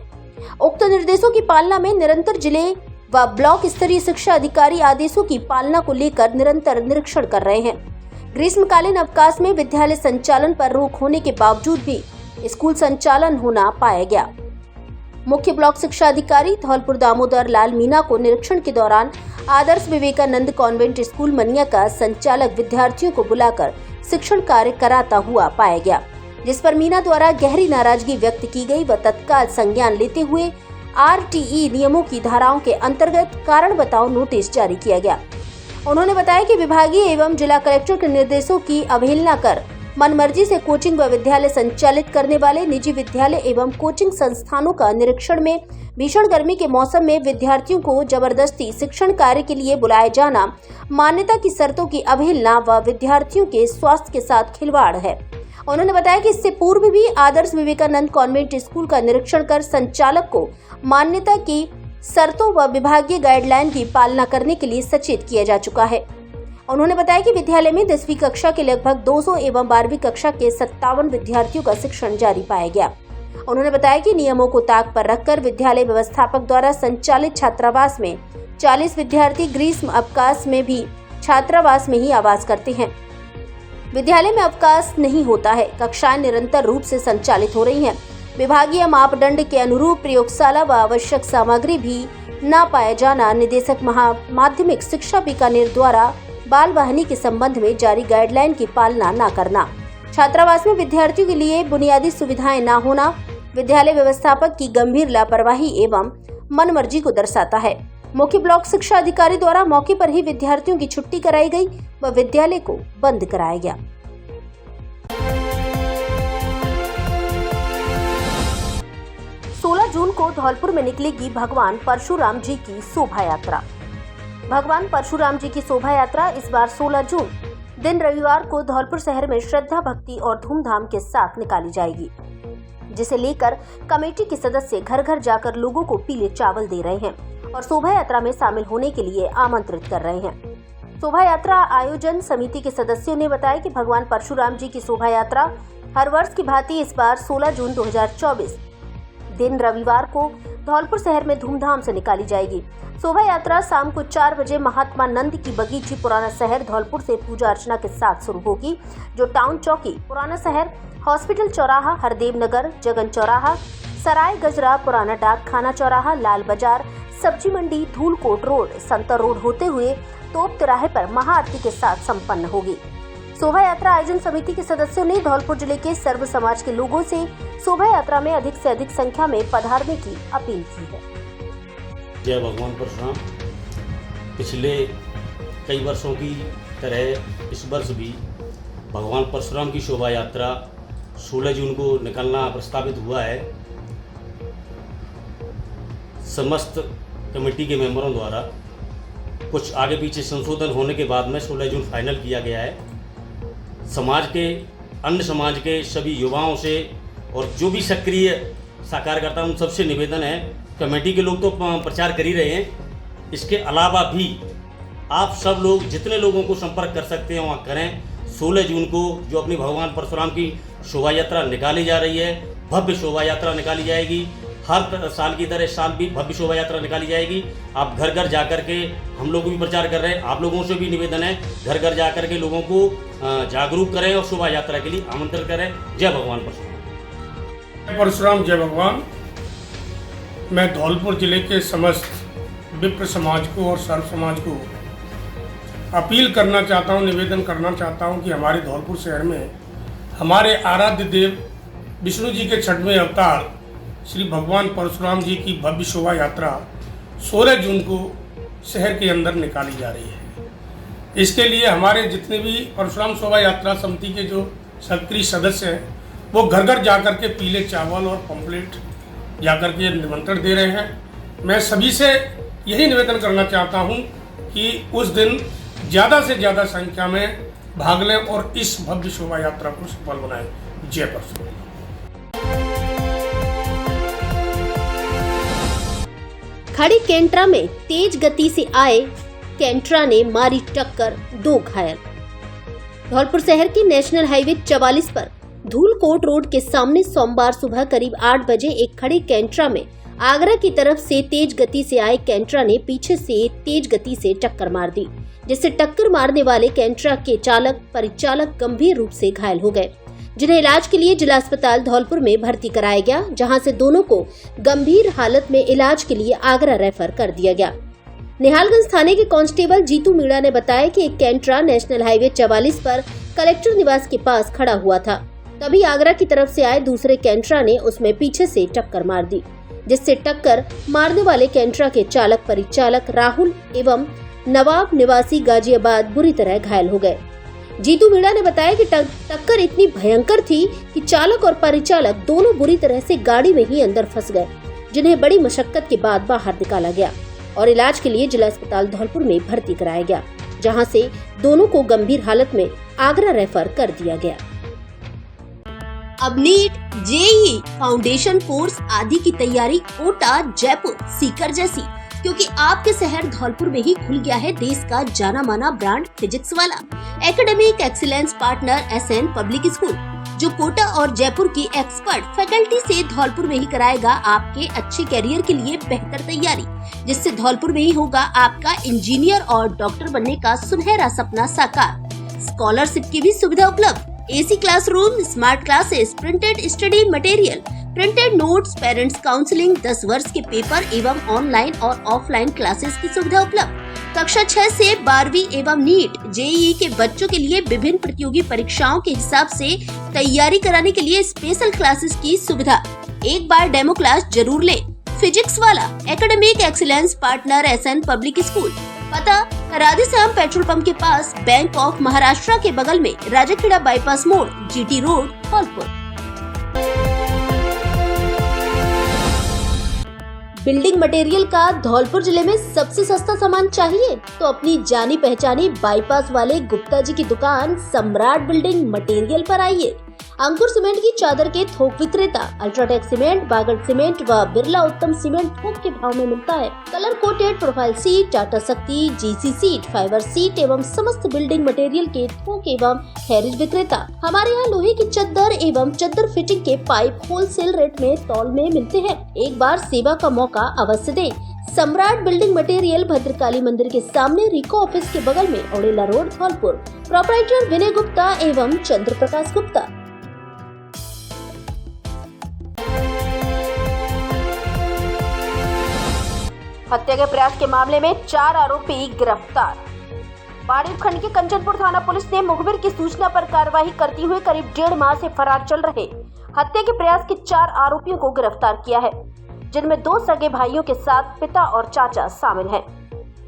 उक्त निर्देशों की पालना में निरंतर जिले व ब्लॉक स्तरीय शिक्षा अधिकारी आदेशों की पालना को लेकर निरंतर निरीक्षण कर रहे हैं। ग्रीष्मकालीन अवकाश में विद्यालय संचालन पर रोक होने के बावजूद भी स्कूल संचालन होना पाया गया। मुख्य ब्लॉक शिक्षा अधिकारी धौलपुर दामोदर लाल मीना को निरीक्षण के दौरान आदर्श विवेकानंद कॉन्वेंट स्कूल मनिया का संचालक विद्यार्थियों को बुलाकर शिक्षण कार्य कराता हुआ पाया गया, जिस पर मीना द्वारा गहरी नाराजगी व्यक्त की गई व तत्काल संज्ञान लेते हुए RTE नियमों की धाराओं के अंतर्गत कारण बताओ नोटिस जारी किया गया। उन्होंने बताया कि विभागीय एवं जिला कलेक्टर के निर्देशों की अवहेलना कर मनमर्जी से कोचिंग व विद्यालय संचालित करने वाले निजी विद्यालय एवं कोचिंग संस्थानों का निरीक्षण में भीषण गर्मी के मौसम में विद्यार्थियों को जबरदस्ती शिक्षण कार्य के लिए बुलाया जाना, मान्यता की शर्तों की अवहेलना व विद्यार्थियों के स्वास्थ्य के साथ खिलवाड़ है। उन्होंने बताया कि इससे पूर्व भी आदर्श विवेकानंद कॉन्वेंट स्कूल का निरीक्षण कर संचालक को मान्यता की शर्तों व विभागीय गाइडलाइन की पालना करने के लिए सचेत किया जा चुका है। उन्होंने बताया कि विद्यालय में 10वीं कक्षा के लगभग 200 एवं 12वीं कक्षा के 57 विद्यार्थियों का शिक्षण जारी पाया गया। उन्होंने बताया कि नियमों को ताक पर रखकर विद्यालय व्यवस्थापक द्वारा संचालित छात्रावास में 40 विद्यार्थी ग्रीष्म अवकाश में भी छात्रावास में ही आवास करते हैं। विद्यालय में अवकाश नहीं होता है, कक्षाएं निरंतर रूप से संचालित हो रही हैं। विभागीय मापदंड के अनुरूप प्रयोगशाला व आवश्यक सामग्री भी न पाया जाना, निदेशक माध्यमिक शिक्षा बीकानेर द्वारा बाल वाहिनी के संबंध में जारी गाइडलाइन की पालना न करना, छात्रावास में विद्यार्थियों के लिए बुनियादी सुविधाएं न होना, विद्यालय व्यवस्थापक की गंभीर लापरवाही एवं मनमर्जी को दर्शाता है। मुख्य ब्लॉक शिक्षा अधिकारी द्वारा मौके पर ही विद्यार्थियों की छुट्टी कराई गई व विद्यालय को बंद कराया गया। 16 जून को धौलपुर में निकलेगी भगवान परशुराम जी की शोभा यात्रा। भगवान परशुराम जी की शोभा यात्रा इस बार 16 जून दिन रविवार को धौलपुर शहर में श्रद्धा, भक्ति और धूमधाम के साथ निकाली जाएगी, जिसे लेकर कमेटी के सदस्य घर घर जाकर लोगों को पीले चावल दे रहे हैं और शोभा यात्रा में शामिल होने के लिए आमंत्रित कर रहे हैं। शोभा यात्रा आयोजन समिति के सदस्यों ने बताया कि भगवान परशुराम जी की शोभा यात्रा हर वर्ष की भांति इस बार 16 जून 2024 दिन रविवार को धौलपुर शहर में धूमधाम से निकाली जाएगी। शोभा यात्रा शाम को 4 बजे महात्मा नंद की बगीची पुराना शहर धौलपुर से पूजा अर्चना के साथ शुरू होगी, जो टाउन चौकी पुराना शहर, हॉस्पिटल चौराहा, हरदेव नगर, जगन चौराहा, सराय गजरा, पुराना डाक खाना चौराहा, लाल बाजार, सब्जी मंडी, धूलकोट रोड, संतर रोड होते हुए तोप तिराहे पर महाआरती के साथ संपन्न होगी। शोभा यात्रा आयोजन समिति के सदस्यों ने धौलपुर जिले के सर्व समाज के लोगों से शोभा यात्रा में अधिक से अधिक संख्या में पधारने की अपील की है। जय भगवान परशुराम। पिछले कई वर्षों की तरह इस वर्ष भी भगवान परशुराम की शोभा यात्रा 16 जून को निकलना प्रस्तावित हुआ है। समस्त कमेटी के मेंबरों द्वारा कुछ आगे पीछे संशोधन होने के बाद में 16 जून फाइनल किया गया है। समाज के अन्य समाज के सभी युवाओं से और जो भी सक्रिय कार्यकर्ता उन सबसे निवेदन है, कमेटी के लोग तो प्रचार कर ही रहे हैं, इसके अलावा भी आप सब लोग जितने लोगों को संपर्क कर सकते हैं वहाँ करें। 16 जून को जो अपनी भगवान परशुराम की शोभा यात्रा निकाली जा रही है, भव्य शोभा यात्रा निकाली जाएगी। हर साल की तरह इस साल भी भव्य शोभा यात्रा निकाली जाएगी। आप घर घर जा कर के, हम लोग भी प्रचार कर रहे हैं, आप लोगों से भी निवेदन है, घर घर जा कर के लोगों को जागरूक करें और शोभा यात्रा के लिए आमंत्रित करें। जय भगवान परशुराम। परशुराम जय भगवान। मैं धौलपुर जिले के समस्त विप्र समाज को और सर्व समाज को अपील करना चाहता हूँ, निवेदन करना चाहता हूँ कि हमारे धौलपुर शहर में हमारे आराध्य देव विष्णु जी के 6वें अवतार श्री भगवान परशुराम जी की भव्य शोभा यात्रा 16 जून को शहर के अंदर निकाली जा रही है। इसके लिए हमारे जितने भी परशुराम शोभा यात्रा समिति के जो सक्रिय सदस्य हैं, वो घर घर जाकर के पीले चावल और पंपलेट जाकर के निमंत्रण दे रहे हैं। मैं सभी से यही निवेदन करना चाहता हूं कि उस दिन ज़्यादा से ज़्यादा संख्या में भाग लें और इस भव्य शोभा यात्रा को सफल बनाएं। जय परशुराम। खड़ी कैंट्रा में तेज गति से आए कैंट्रा ने मारी टक्कर, 2 घायल। धौलपुर शहर के नेशनल हाईवे 44 पर धूलकोट रोड के सामने सोमवार सुबह करीब 8 बजे एक खड़ी कैंट्रा में आगरा की तरफ से तेज गति से आए कैंट्रा ने पीछे से तेज गति से टक्कर मार दी, जिससे टक्कर मारने वाले कैंट्रा के चालक परिचालक गंभीर रूप से घायल हो गए, जिन्हें इलाज के लिए जिला अस्पताल धौलपुर में भर्ती कराया गया, जहां से दोनों को गंभीर हालत में इलाज के लिए आगरा रेफर कर दिया गया। निहालगंज थाने के कांस्टेबल जीतू मीणा ने बताया कि एक कैंट्रा नेशनल हाईवे 44 पर कलेक्टर निवास के पास खड़ा हुआ था, तभी आगरा की तरफ से आए दूसरे कैंट्रा ने उसमें पीछे से टक्कर मार दी, जिससे टक्कर मारने वाले कैंट्रा के चालक परिचालक राहुल एवं नवाब निवासी गाजियाबाद बुरी तरह घायल हो गए। जीतू मीणा ने बताया कि टक्कर इतनी भयंकर थी कि चालक और परिचालक दोनों बुरी तरह से गाड़ी में ही अंदर फंस गए, जिन्हें बड़ी मशक्कत के बाद बाहर निकाला गया और इलाज के लिए जिला अस्पताल धौलपुर में भर्ती कराया गया, जहां से दोनों को गंभीर हालत में आगरा रेफर कर दिया गया। अब नीट, जेईई, फाउंडेशन कोर्स आदि की तैयारी कोटा, जयपुर, सीकर जैसी, क्योंकि आपके शहर धौलपुर में ही खुल गया है देश का जाना माना brand physics Wallah academic excellence partner SN public school, जो कोटा और जयपुर की एक्सपर्ट फैकल्टी से धौलपुर में ही कराएगा आपके अच्छे करियर के लिए बेहतर तैयारी, जिससे धौलपुर में ही होगा आपका इंजीनियर और डॉक्टर बनने का सुनहरा सपना साकार। स्कॉलरशिप की भी सुविधा उपलब्ध, AC classroom, smart classes, printed study material, printed notes, parents counselling, 10 वर्ष के पेपर एवं ऑनलाइन और ऑफलाइन क्लासेस की सुविधा उपलब्ध। कक्षा 6 से 12वीं एवं नीट, जेईई के बच्चों के लिए विभिन्न प्रतियोगी परीक्षाओं के हिसाब से तैयारी कराने के लिए स्पेशल क्लासेस की सुविधा। एक बार डेमो क्लास जरूर ले। Physics Wallah academic excellence partner SN public school, पता राधेश्याम पेट्रोल पंप के पास, बैंक ऑफ महाराष्ट्र के बगल में, राजाखेड़ा बाईपास मोड़, GT road, Dholpur. Building material का धौलपुर जिले में सबसे सस्ता सामान चाहिए तो अपनी जानी पहचानी बाईपास वाले गुप्ता जी की दुकान सम्राट बिल्डिंग मटेरियल पर आइए। अंकुर सीमेंट की चादर के थोक विक्रेता अल्ट्राटेक सीमेंट, बागड़ सीमेंट व बिरला उत्तम सीमेंट थोक के भाव में मिलता है। Colour coated profile seat, Tata शक्ति, जीसी सीट, फाइबर सीट एवं समस्त बिल्डिंग मटेरियल के थोक एवं हैरिज विक्रेता। हमारे यहाँ लोहे की चद्दर एवं चद्दर फिटिंग के पाइप होलसेल रेट में तौल में मिलते हैं। एक बार सेवा का मौका अवश्य दें। सम्राट बिल्डिंग मटेरियल, भद्रकाली मंदिर के सामने, रिको ऑफिस के बगल में, औड़ेला रोड, धौलपुर। प्रोपराइटर विनय गुप्ता एवं चंद्र प्रकाश गुप्ता। हत्या के प्रयास के मामले में 4 आरोपी गिरफ्तार। बाड़ी खंड के कंचनपुर थाना पुलिस ने मुखबिर की सूचना पर कार्रवाई करते हुए करीब 1.5 माह से फरार चल रहे हत्या के प्रयास के 4 आरोपियों को गिरफ्तार किया है, जिनमें 2 सगे भाइयों के साथ पिता और चाचा शामिल हैं।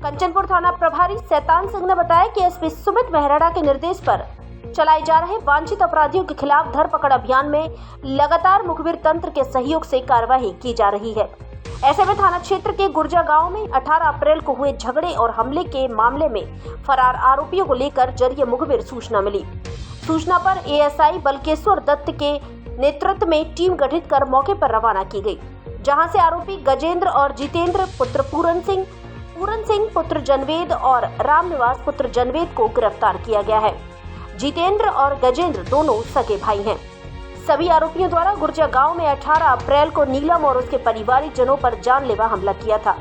कंचनपुर थाना प्रभारी शैतान सिंह ने बताया कि एसपी सुमित मेहराड़ा के निर्देश पर चलाए जा रहे वांछित अपराधियों के खिलाफ धरपकड़ अभियान में लगातार मुखबिर तंत्र के सहयोग से कार्रवाई की जा रही है। ऐसे में थाना क्षेत्र के गुर्जा गांव में 18 अप्रैल को हुए झगड़े और हमले के मामले में फरार आरोपियों को लेकर जरिए मुखबिर सूचना मिली। सूचना पर एएसआई बलकेश्वर दत्त के नेतृत्व में टीम गठित कर मौके पर रवाना की गई, जहां से आरोपी गजेंद्र और जितेंद्र पुत्र पूरन सिंह पुत्र जनवेद और रामनिवास पुत्र जनवेद को गिरफ्तार किया गया है। जितेंद्र और गजेंद्र दोनों सगे भाई हैं। सभी आरोपियों द्वारा गुर्जा गांव में 18 अप्रैल को नीलम और उसके परिवारिक जनों पर जानलेवा हमला किया था,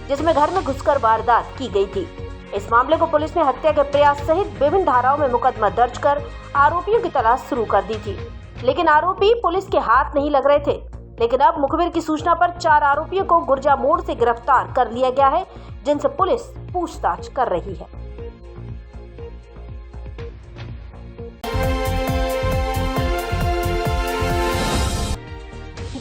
जिसमें घर में घुसकर वारदात की गई थी। इस मामले को पुलिस ने हत्या के प्रयास सहित विभिन्न धाराओं में मुकदमा दर्ज कर आरोपियों की तलाश शुरू कर दी थी, लेकिन आरोपी पुलिस के हाथ नहीं लग रहे थे। लेकिन अब मुखबिर की सूचना पर 4 आरोपियों को गुर्जा मोड़ से गिरफ्तार कर लिया गया है, जिनसे पुलिस पूछताछ कर रही है।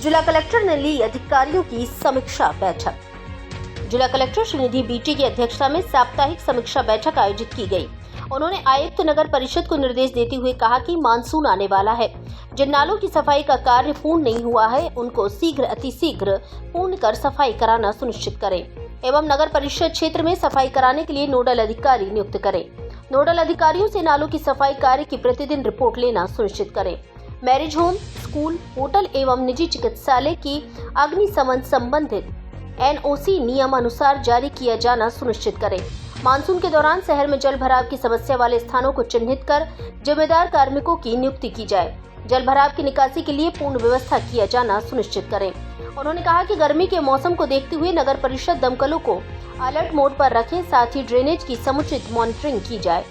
जिला कलेक्टर ने ली अधिकारियों की समीक्षा बैठक। जिला कलेक्टर श्रीनिधि बीटी की अध्यक्षता में साप्ताहिक समीक्षा बैठक आयोजित की गई। उन्होंने आयुक्त नगर परिषद को निर्देश देते हुए कहा कि मानसून आने वाला है, जिन नालों की सफाई का कार्य पूर्ण नहीं हुआ है उनको शीघ्र अतिशीघ्र पूर्ण कर सफाई कराना सुनिश्चित करें एवं नगर परिषद क्षेत्र में सफाई कराने के लिए नोडल अधिकारी नियुक्त करें। नोडल अधिकारियों से नालों की सफाई कार्य की प्रतिदिन रिपोर्ट लेना सुनिश्चित करें। मैरिज होम, स्कूल, होटल एवं निजी चिकित्सालय की अग्निशमन संबंधित एनओसी नियम अनुसार जारी किया जाना सुनिश्चित करें। मानसून के दौरान शहर में जल भराव की समस्या वाले स्थानों को चिन्हित कर जिम्मेदार कार्मिकों की नियुक्ति की जाए। जल भराव की निकासी के लिए पूर्ण व्यवस्था किया जाना सुनिश्चित करें। उन्होंने कहा कि गर्मी के मौसम को देखते हुए नगर परिषद दमकलों को अलर्ट मोड पर रखें, साथ ही ड्रेनेज की समुचित मॉनिटरिंग की जाए।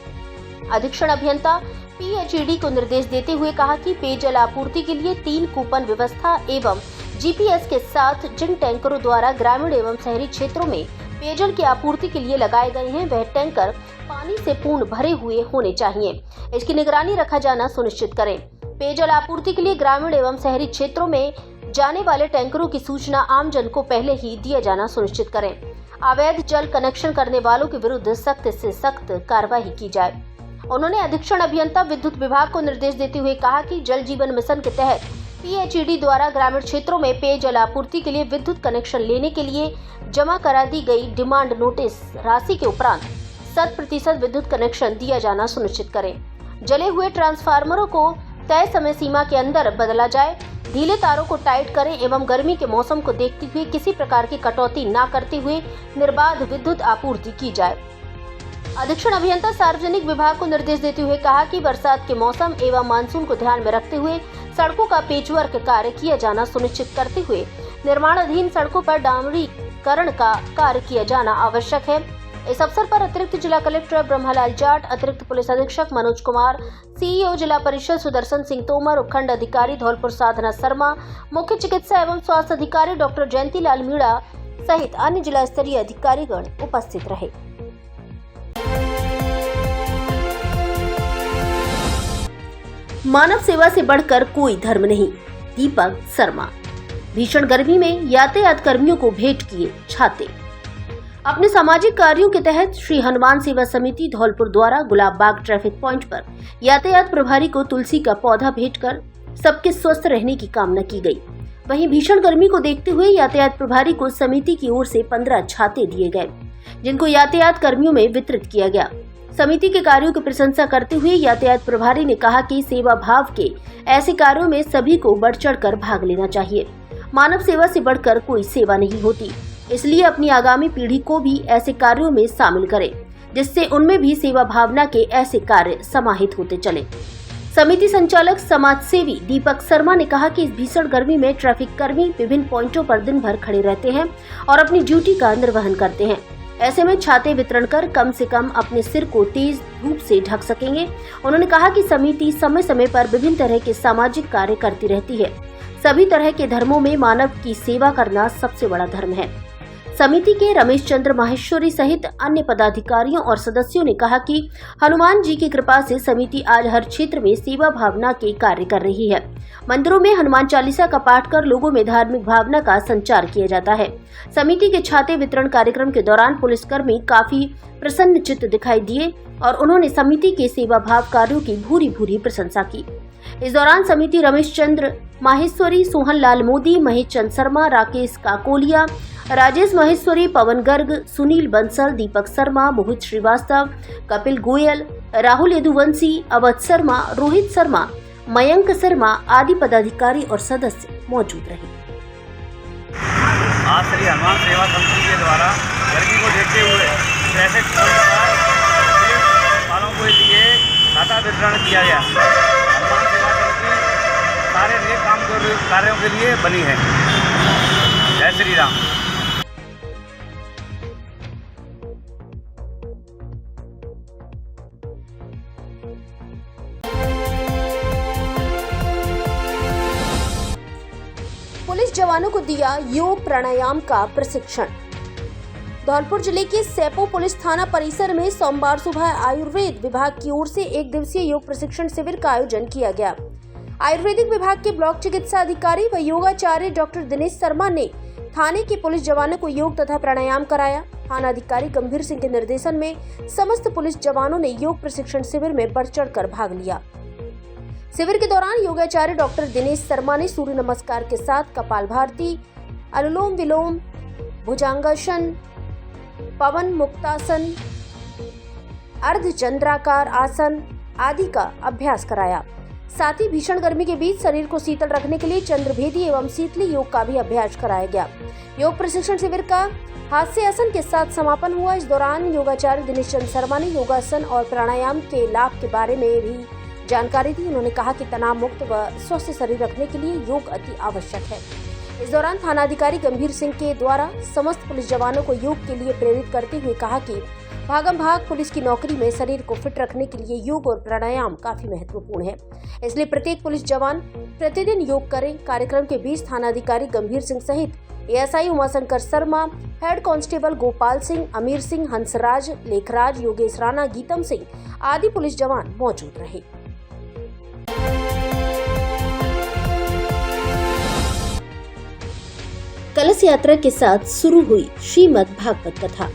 अधीक्षण अभियंता पीएचईडी को निर्देश देते हुए कहा कि पेयजल आपूर्ति के लिए 3 कूपन व्यवस्था एवं जीपीएस के साथ जिन टैंकरों द्वारा ग्रामीण एवं शहरी क्षेत्रों में पेयजल की आपूर्ति के लिए लगाए गए हैं, वह टैंकर पानी से पूर्ण भरे हुए होने चाहिए। इसकी निगरानी रखा जाना सुनिश्चित करें। पेयजल आपूर्ति के लिए ग्रामीण एवं शहरी क्षेत्रों में जाने वाले टैंकरों की सूचना आमजन को पहले ही दिया जाना सुनिश्चित करें। अवैध जल कनेक्शन करने वालों के विरुद्ध सख्त से सख्त कार्रवाई की जाए। उन्होंने अधीक्षण अभियंता विद्युत विभाग को निर्देश देते हुए कहा कि जल जीवन मिशन के तहत पीएचईडी द्वारा ग्रामीण क्षेत्रों में पेयजल आपूर्ति के लिए विद्युत कनेक्शन लेने के लिए जमा करा दी गई डिमांड नोटिस राशि के उपरांत 100% विद्युत कनेक्शन दिया जाना सुनिश्चित करें। जले हुए ट्रांसफार्मरों को तय समय सीमा के अंदर बदला जाए। ढीले तारों को टाइट करें एवं गर्मी के मौसम को देखते हुए किसी प्रकार की कटौती न करते हुए निर्बाध विद्युत आपूर्ति की जाए। अधीक्षण अभियंता सार्वजनिक विभाग को निर्देश देते हुए कहा कि बरसात के मौसम एवं मानसून को ध्यान में रखते हुए सड़कों का पेचवर्क कार्य किया जाना सुनिश्चित करते हुए निर्माणाधीन सड़कों पर डामरीकरण का कार्य किया जाना आवश्यक है। इस अवसर पर अतिरिक्त जिला कलेक्टर ब्रह्मालाल जाट, अतिरिक्त पुलिस अधीक्षक मनोज कुमार, सीईओ जिला परिषद सुदर्शन सिंह तोमर, उपखंड अधिकारी धौलपुर साधना शर्मा, मुख्य चिकित्सा एवं स्वास्थ्य अधिकारी डॉक्टर जयंती लाल मीणा सहित अन्य जिला स्तरीय अधिकारीगण उपस्थित रहे। मानव सेवा से बढ़कर कोई धर्म नहीं, दीपक शर्मा। भीषण गर्मी में यातायात कर्मियों को भेंट किए छाते। अपने सामाजिक कार्यों के तहत श्री हनुमान सेवा समिति धौलपुर द्वारा गुलाब बाग ट्रैफिक पॉइंट पर यातायात प्रभारी को तुलसी का पौधा भेंट कर सबके स्वस्थ रहने की कामना की गई। वहीं भीषण गर्मी को देखते हुए यातायात प्रभारी को समिति की ओर से 15 छाते दिए गए, जिनको यातायात कर्मियों में वितरित किया गया। समिति के कार्यों की प्रशंसा करते हुए यातायात प्रभारी ने कहा कि सेवा भाव के ऐसे कार्यों में सभी को बढ़ चढ़कर भाग लेना चाहिए। मानव सेवा से बढ़कर कोई सेवा नहीं होती, इसलिए अपनी आगामी पीढ़ी को भी ऐसे कार्यों में शामिल करें, जिससे उनमें भी सेवा भावना के ऐसे कार्य समाहित होते चले। समिति संचालक समाज सेवी दीपक शर्मा ने कहा कि इस भीषण गर्मी में ट्रैफिक कर्मी विभिन्न पॉइंटों पर दिन भर खड़े रहते हैं और अपनी ड्यूटी का निर्वहन करते हैं। ऐसे में छाते वितरण कर कम से कम अपने सिर को तेज धूप से ढक सकेंगे। उन्होंने कहा कि समिति समय समय पर विभिन्न तरह के सामाजिक कार्य करती रहती है। सभी तरह के धर्मों में मानव की सेवा करना सबसे बड़ा धर्म है। समिति के रमेश चंद्र माहेश्वरी सहित अन्य पदाधिकारियों और सदस्यों ने कहा कि हनुमान जी की कृपा से समिति आज हर क्षेत्र में सेवा भावना के कार्य कर रही है। मंदिरों में हनुमान चालीसा का पाठ कर लोगों में धार्मिक भावना का संचार किया जाता है। समिति के छाते वितरण कार्यक्रम के दौरान पुलिसकर्मी काफी प्रसन्नचित्त दिखाई दिए और उन्होंने समिति के सेवा भाव कार्यों की भूरी भूरी प्रशंसा की। इस दौरान समिति रमेश चंद्र माहेश्वरी, सोहन लाल मोदी, महेश चंद शर्मा, राकेश काकोलिया, राजेश महेश्वरी, पवन गर्ग, सुनील बंसल, दीपक शर्मा, मोहित श्रीवास्तव, कपिल गोयल, राहुल यदुवंशी, अवध शर्मा, रोहित शर्मा, मयंक शर्मा आदि पदाधिकारी और सदस्य मौजूद रहे। आज श्री हनुमान सेवा समिति के द्वारा गर्मी को देखते हुए ट्रैफिक वालों के लिए छाता वितरण किया गया। हनुमान सेवा समिति सारे नेक काम कार्यों के लिए बनी है। जय श्री राम। पुलिस जवानों को दिया योग प्राणायाम का प्रशिक्षण। धौलपुर जिले के सेपो पुलिस थाना परिसर में सोमवार सुबह आयुर्वेद विभाग की ओर से 1 दिवसीय योग प्रशिक्षण शिविर का आयोजन किया गया। आयुर्वेदिक विभाग के ब्लॉक चिकित्सा अधिकारी व योगाचार्य डॉक्टर दिनेश शर्मा ने थाने के पुलिस जवानों को योग तथा प्राणायाम कराया। थाना अधिकारी गंभीर सिंह के निर्देशन में समस्त पुलिस जवानों ने योग प्रशिक्षण शिविर में बढ़ चढ़कर भाग लिया। शिविर के दौरान योगाचार्य डॉक्टर दिनेश शर्मा ने सूर्य नमस्कार के साथ कपालभाति, अनुलोम विलोम, भुजंगासन, पवन मुक्तासन, अर्धचंद्राकार आसन आदि का अभ्यास कराया। साथ ही भीषण गर्मी के बीच शरीर को शीतल रखने के लिए चंद्रभेदी एवं शीतली योग का भी अभ्यास कराया गया। योग प्रशिक्षण शिविर का हास्यासन के साथ समापन हुआ। इस दौरान योगाचार्य दिनेश चंद्र शर्मा ने योगासन और प्राणायाम के लाभ के बारे में भी जानकारी दी। उन्होंने कहा कि तनाव मुक्त व स्वस्थ शरीर रखने के लिए योग अति आवश्यक है। इस दौरान थानाधिकारी गंभीर सिंह के द्वारा समस्त पुलिस जवानों को योग के लिए प्रेरित करते हुए कहा कि भागम भाग पुलिस की नौकरी में शरीर को फिट रखने के लिए योग और प्राणायाम काफी महत्वपूर्ण है, इसलिए प्रत्येक पुलिस जवान प्रतिदिन योग करें। कार्यक्रम के बीच थानाधिकारी गंभीर सिंह सहित ASI Umashankar Sharma, head constable Gopal Singh, अमीर सिंह, हंसराज, लेखराज, योगेश राणा, गीतम सिंह आदि पुलिस जवान मौजूद रहे। कलश यात्रा के साथ शुरू हुई श्रीमद् भागवत कथा।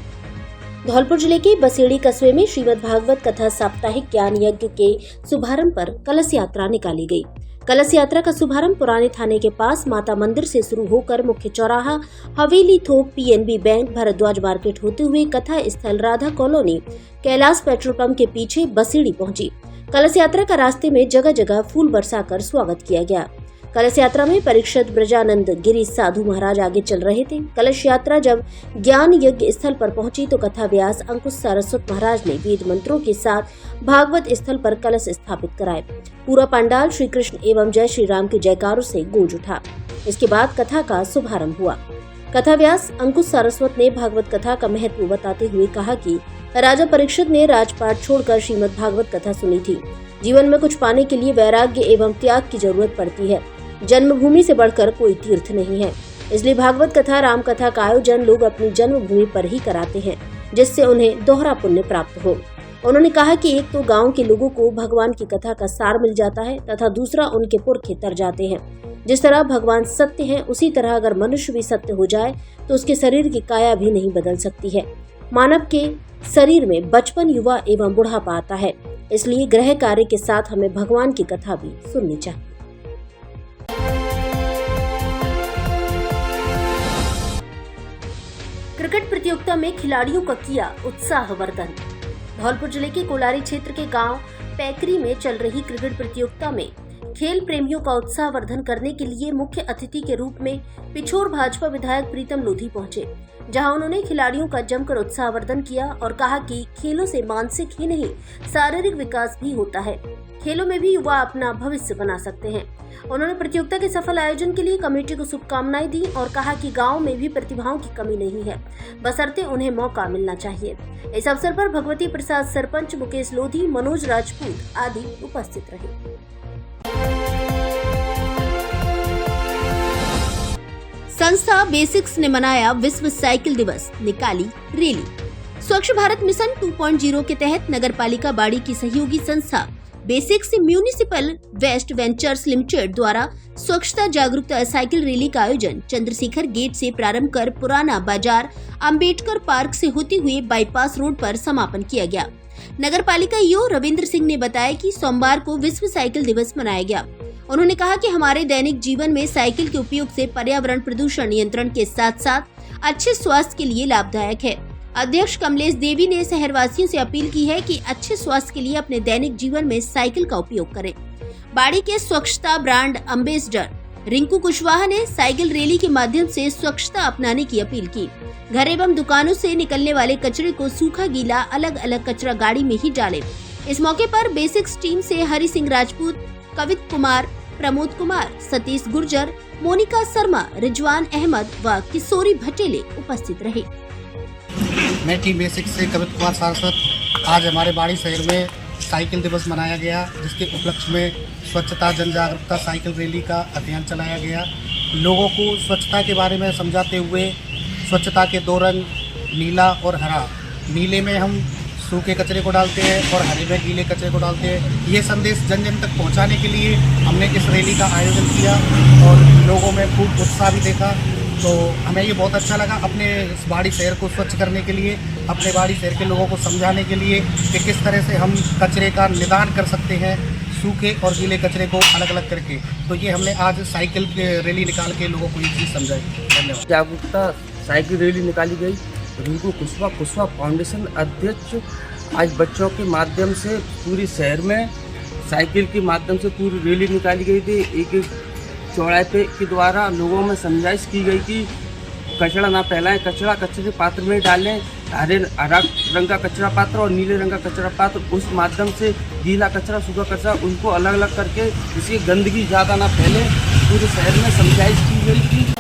धौलपुर जिले के बसेड़ी कस्बे में श्रीमद् भागवत कथा साप्ताहिक ज्ञान यज्ञ के शुभारंभ पर कलश यात्रा निकाली गई। कलश यात्रा का शुभारंभ पुराने थाने के पास माता मंदिर से शुरू होकर मुख्य चौराहा, हवेली थोक, पीएनबी बैंक, भारद्वाज मार्केट होते हुए कथा स्थल Radha colony, Kailash petrol pump के पीछे बसेड़ी पहुंची। कलश यात्रा का रास्ते में जगह जगह फूल बरसाकर स्वागत किया गया। कलश यात्रा में परीक्षित ब्रजानंद गिरी साधु महाराज आगे चल रहे थे। कलश यात्रा जब ज्ञान यज्ञ स्थल पर पहुंची तो कथा व्यास अंकुश सारस्वत महाराज ने वेद मंत्रों के साथ भागवत स्थल पर कलश स्थापित कराए। पूरा पंडाल श्री कृष्ण एवं जय श्री राम के जयकारों से गूंज उठा। इसके बाद कथा का शुभारंभ हुआ। कथा व्यास अंकुश सारस्वत ने भागवत कथा का महत्व बताते हुए कहा कि राजा परीक्षित ने राजपाट छोड़कर श्रीमद् भागवत कथा सुनी थी। जीवन में कुछ पाने के लिए वैराग्य एवं त्याग की जरूरत पड़ती है। जन्मभूमि से बढ़कर कोई तीर्थ नहीं है, इसलिए भागवत कथा, राम कथा का आयोजन लोग अपनी जन्मभूमि पर ही कराते हैं, जिससे उन्हें दोहरा पुण्य प्राप्त हो। उन्होंने कहा कि एक तो गांव के लोगों को भगवान की कथा का सार मिल जाता है तथा दूसरा उनके पुरखे तर जाते हैं। जिस तरह भगवान सत्य हैं, उसी तरह अगर मनुष्य भी सत्य हो जाए तो उसके शरीर की काया भी नहीं बदल सकती है। मानव के शरीर में बचपन, युवा एवं बुढ़ापा आता है, इसलिए गृह कार्य के साथ हमें भगवान की कथा भी सुननी चाहिए। क्रिकेट प्रतियोगिता में खिलाड़ियों का किया उत्साहवर्धन। धौलपुर जिले के कोलारी क्षेत्र के गांव पैकरी में चल रही क्रिकेट प्रतियोगिता में खेल प्रेमियों का उत्साहवर्धन करने के लिए मुख्य अतिथि के रूप में पिछोर भाजपा विधायक प्रीतम लोधी पहुंचे, जहां उन्होंने खिलाड़ियों का जमकर उत्साहवर्धन किया और कहा कि खेलों से मानसिक ही नहीं शारीरिक विकास भी होता है। खेलों में भी युवा अपना भविष्य बना सकते हैं। उन्होंने प्रतियोगिता के सफल आयोजन के लिए कमेटी को शुभकामनाएं दी और कहा कि गांव में भी प्रतिभाओं की कमी नहीं है, बशर्ते उन्हें मौका मिलना चाहिए। इस अवसर पर भगवती प्रसाद सरपंच, मुकेश लोधी, मनोज राजपूत आदि उपस्थित रहे। संस्था बेसिक्स ने मनाया विश्व साइकिल दिवस, निकाली रैली। स्वच्छ भारत मिशन 2.0 के तहत नगरपालिका बाड़ी की सहयोगी संस्था Basix Municipal Waste Ventures Limited द्वारा स्वच्छता जागरूकता साइकिल रैली का आयोजन चंद्रशेखर गेट से प्रारंभ कर पुराना बाजार, अंबेडकर पार्क से होते हुए बाईपास रोड पर समापन किया गया। नगरपालिका ईओ रविंद्र सिंह ने बताया कि सोमवार को विश्व साइकिल दिवस मनाया गया। उन्होंने कहा कि हमारे दैनिक जीवन में साइकिल के उपयोग से पर्यावरण प्रदूषण नियंत्रण के साथ साथ अच्छे स्वास्थ्य के लिए लाभदायक है। अध्यक्ष कमलेश देवी ने शहरवासियों से अपील की है कि अच्छे स्वास्थ्य के लिए अपने दैनिक जीवन में साइकिल का उपयोग करें। बाड़ी के स्वच्छता ब्रांड एम्बेसडर रिंकू कुशवाहा ने साइकिल रैली के माध्यम से स्वच्छता अपनाने की अपील की। घर एवं दुकानों से निकलने वाले कचरे को सूखा गीला अलग अलग कचरा गाड़ी में ही डालें। इस मौके पर बेसिक्स टीम से हरि सिंह राजपूत, कवित कुमार, प्रमोद कुमार, सतीश गुर्जर, मोनिका शर्मा, रिजवान अहमद व किशोरी भटेले उपस्थित रहे। मैं टीम बेसिक्स से कवित कुमार सारस्वत। आज हमारे बाड़ी शहर में साइकिल दिवस मनाया गया, जिसके उपलक्ष्य में स्वच्छता जन जागरूकता साइकिल रैली का अभियान चलाया गया। लोगों को स्वच्छता के बारे में समझाते हुए स्वच्छता के दो रंग नीला और हरा। नीले में हम सूखे कचरे को डालते हैं और हरे में गीले कचरे को डालते हैं। ये संदेश जन जन तक पहुंचाने के लिए हमने इस रैली का आयोजन किया और लोगों में खूब उत्साह भी देखा। तो हमें ये बहुत अच्छा लगा अपने इस बाड़ी शहर को स्वच्छ करने के लिए, अपने बाड़ी शहर के लोगों को समझाने के लिए कि किस तरह से हम कचरे का निदान कर सकते हैं, सूखे और गीले कचरे को अलग अलग करके। तो ये हमने आज साइकिल रैली निकाल के लोगों को ये चीज़ समझाई। धन्यवाद। जागरूकता साइकिल रैली निकाली गई। रिंकू कुशवाहा फाउंडेशन अध्यक्ष आज बच्चों के माध्यम से पूरी शहर में साइकिल के माध्यम से पूरी रैली निकाली गई थी। एक चौराहे पे के द्वारा लोगों में समझाइश की गई कि कचरा ना फैलाएं, कचरा कचरे पात्र में डालें। हरा रंग का कचरा पात्र और नीले रंग का कचरा पात्र, उस माध्यम से गीला कचरा सूखा कचरा उनको अलग अलग करके जिसकी गंदगी ज़्यादा ना फैले पूरे शहर में समझाइश की गई थी।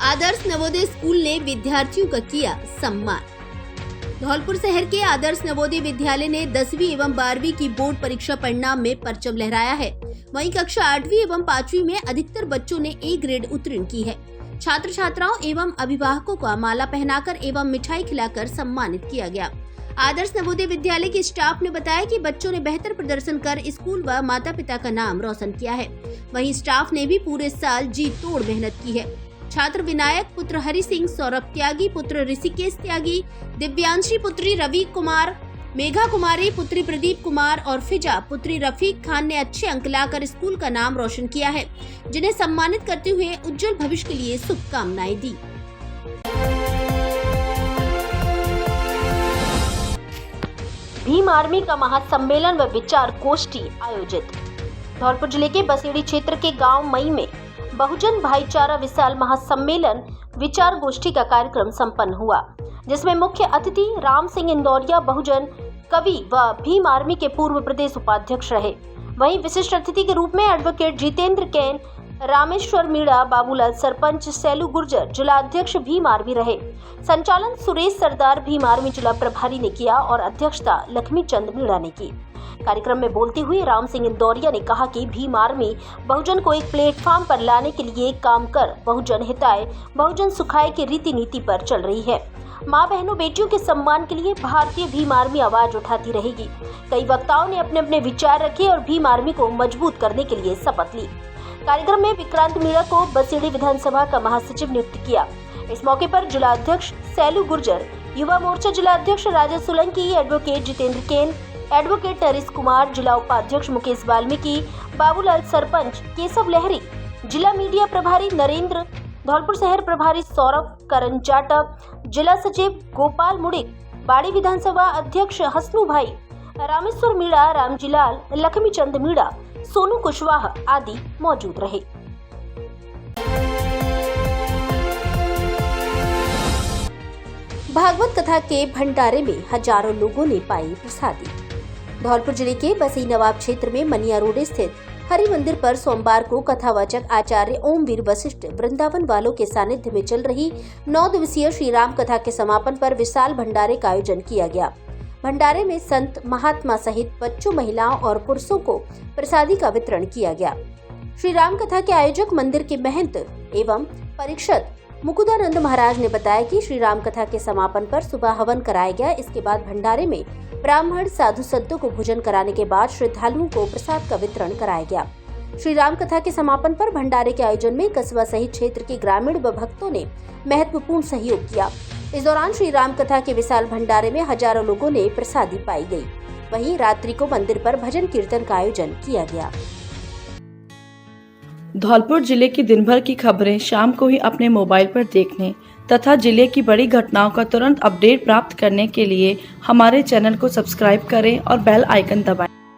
आदर्श नवोदय स्कूल ने विद्यार्थियों का किया सम्मान। धौलपुर शहर के आदर्श नवोदय विद्यालय ने 10वीं एवं 12वीं की बोर्ड परीक्षा परिणाम में परचम लहराया है। वहीं कक्षा 8वीं एवं 5वीं में अधिकतर बच्चों ने ए ग्रेड उत्तीर्ण की है। छात्र छात्राओं एवं अभिभावकों को माला पहनाकर एवं मिठाई खिलाकर सम्मानित किया गया। आदर्श नवोदय विद्यालय के स्टाफ ने बताया कि बच्चों ने बेहतर प्रदर्शन कर स्कूल व माता पिता का नाम रोशन किया है। वहीं स्टाफ ने भी पूरे साल जी तोड़ मेहनत की है। छात्र विनायक पुत्र हरि सिंह, सौरभ त्यागी पुत्र ऋषिकेश त्यागी, दिव्यांशी पुत्री रवि कुमार, मेघा कुमारी पुत्री प्रदीप कुमार और फिजा पुत्री रफीक खान ने अच्छे अंक लाकर स्कूल का नाम रोशन किया है, जिन्हें सम्मानित करते हुए उज्जवल भविष्य के लिए शुभकामनाएं दी। भीम आर्मी का महासम्मेलन व विचार गोष्ठी आयोजित। धौलपुर जिले के बसेड़ी क्षेत्र के गांव मई में बहुजन भाईचारा विशाल महासम्मेलन विचार गोष्ठी का कार्यक्रम संपन्न हुआ, जिसमें मुख्य अतिथि राम सिंह इंदौरिया बहुजन कवि व भीम आर्मी के पूर्व प्रदेश उपाध्यक्ष रहे। वहीं विशिष्ट अतिथि के रूप में एडवोकेट जितेंद्र कैन, रामेश्वर मीणा, बाबूलाल सरपंच, सैलू गुर्जर जिला अध्यक्ष भीम आर्मी रहे। संचालन सुरेश सरदार भीम आर्मी जिला प्रभारी ने किया और अध्यक्षता लक्ष्मी चंद मीणा ने की। कार्यक्रम में बोलते हुए राम सिंह इंदौरिया ने कहा कि भीम आर्मी बहुजन को एक प्लेटफॉर्म पर लाने के लिए काम कर बहुजन हिताय बहुजन सुखाय की रीति नीति पर चल रही है। माँ बहनों बेटियों के सम्मान के लिए भारतीय भीम आर्मी आवाज उठाती रहेगी। कई वक्ताओं ने अपने अपने विचार रखे और भीम आर्मी को मजबूत करने के लिए शपथ ली। कार्यक्रम में विक्रांत मीणा को बसेड़ी विधानसभा का महासचिव नियुक्त किया। इस मौके पर जिला अध्यक्ष सैलू गुर्जर, युवा मोर्चा जिला अध्यक्ष राजा सोलंकी, एडवोकेट जितेंद्र कैन, एडवोकेट नरेश कुमार, जिला उपाध्यक्ष मुकेश वाल्मीकि, बाबूलाल सरपंच, केशव लहरी, जिला मीडिया प्रभारी नरेंद्र, धौलपुर शहर प्रभारी सौरभ, करण जाटव, जिला सचिव गोपाल मुड़िक, बाड़ी विधानसभा अध्यक्ष हसनू भाई, रामेश्वर मीणा, रामजीलाल, लक्ष्मी चंद मीणा, सोनू कुशवाहा आदि मौजूद रहे। भागवत कथा के भंडारे में हजारों लोगों ने पाई प्रसादी। धौलपुर जिले के बसई नवाब क्षेत्र में मनिया रोड स्थित हरि मंदिर पर सोमवार को कथावाचक आचार्य ओमवीर वशिष्ठ वृंदावन वालों के सानिध्य में चल रही 9 दिवसीय श्री राम कथा के समापन पर विशाल भंडारे का आयोजन किया गया। भंडारे में संत महात्मा सहित बच्चों, महिलाओं और पुरुषों को प्रसादी का वितरण किया गया। श्री राम कथा के आयोजक मंदिर के महंत एवं परीक्षक मुकुदानंद महाराज ने बताया कि श्री राम कथा के समापन पर सुबह हवन कराया गया। इसके बाद भंडारे में ब्राह्मण, साधु संतों को भोजन कराने के बाद श्रद्धालुओं को प्रसाद का वितरण कराया गया। श्री राम कथा के समापन पर भंडारे के आयोजन में कस्बा सहित क्षेत्र के ग्रामीण व भक्तों ने महत्वपूर्ण सहयोग किया। इस दौरान श्री राम कथा के विशाल भंडारे में हजारों लोगों ने प्रसादी पाई गई। वहीं रात्रि को मंदिर पर भजन कीर्तन का आयोजन किया गया। धौलपुर जिले की दिन भर की खबरें शाम को ही अपने मोबाइल पर देखने तथा जिले की बड़ी घटनाओं का तुरंत अपडेट प्राप्त करने के लिए हमारे चैनल को सब्सक्राइब करें और बेल आइकन दबाएं।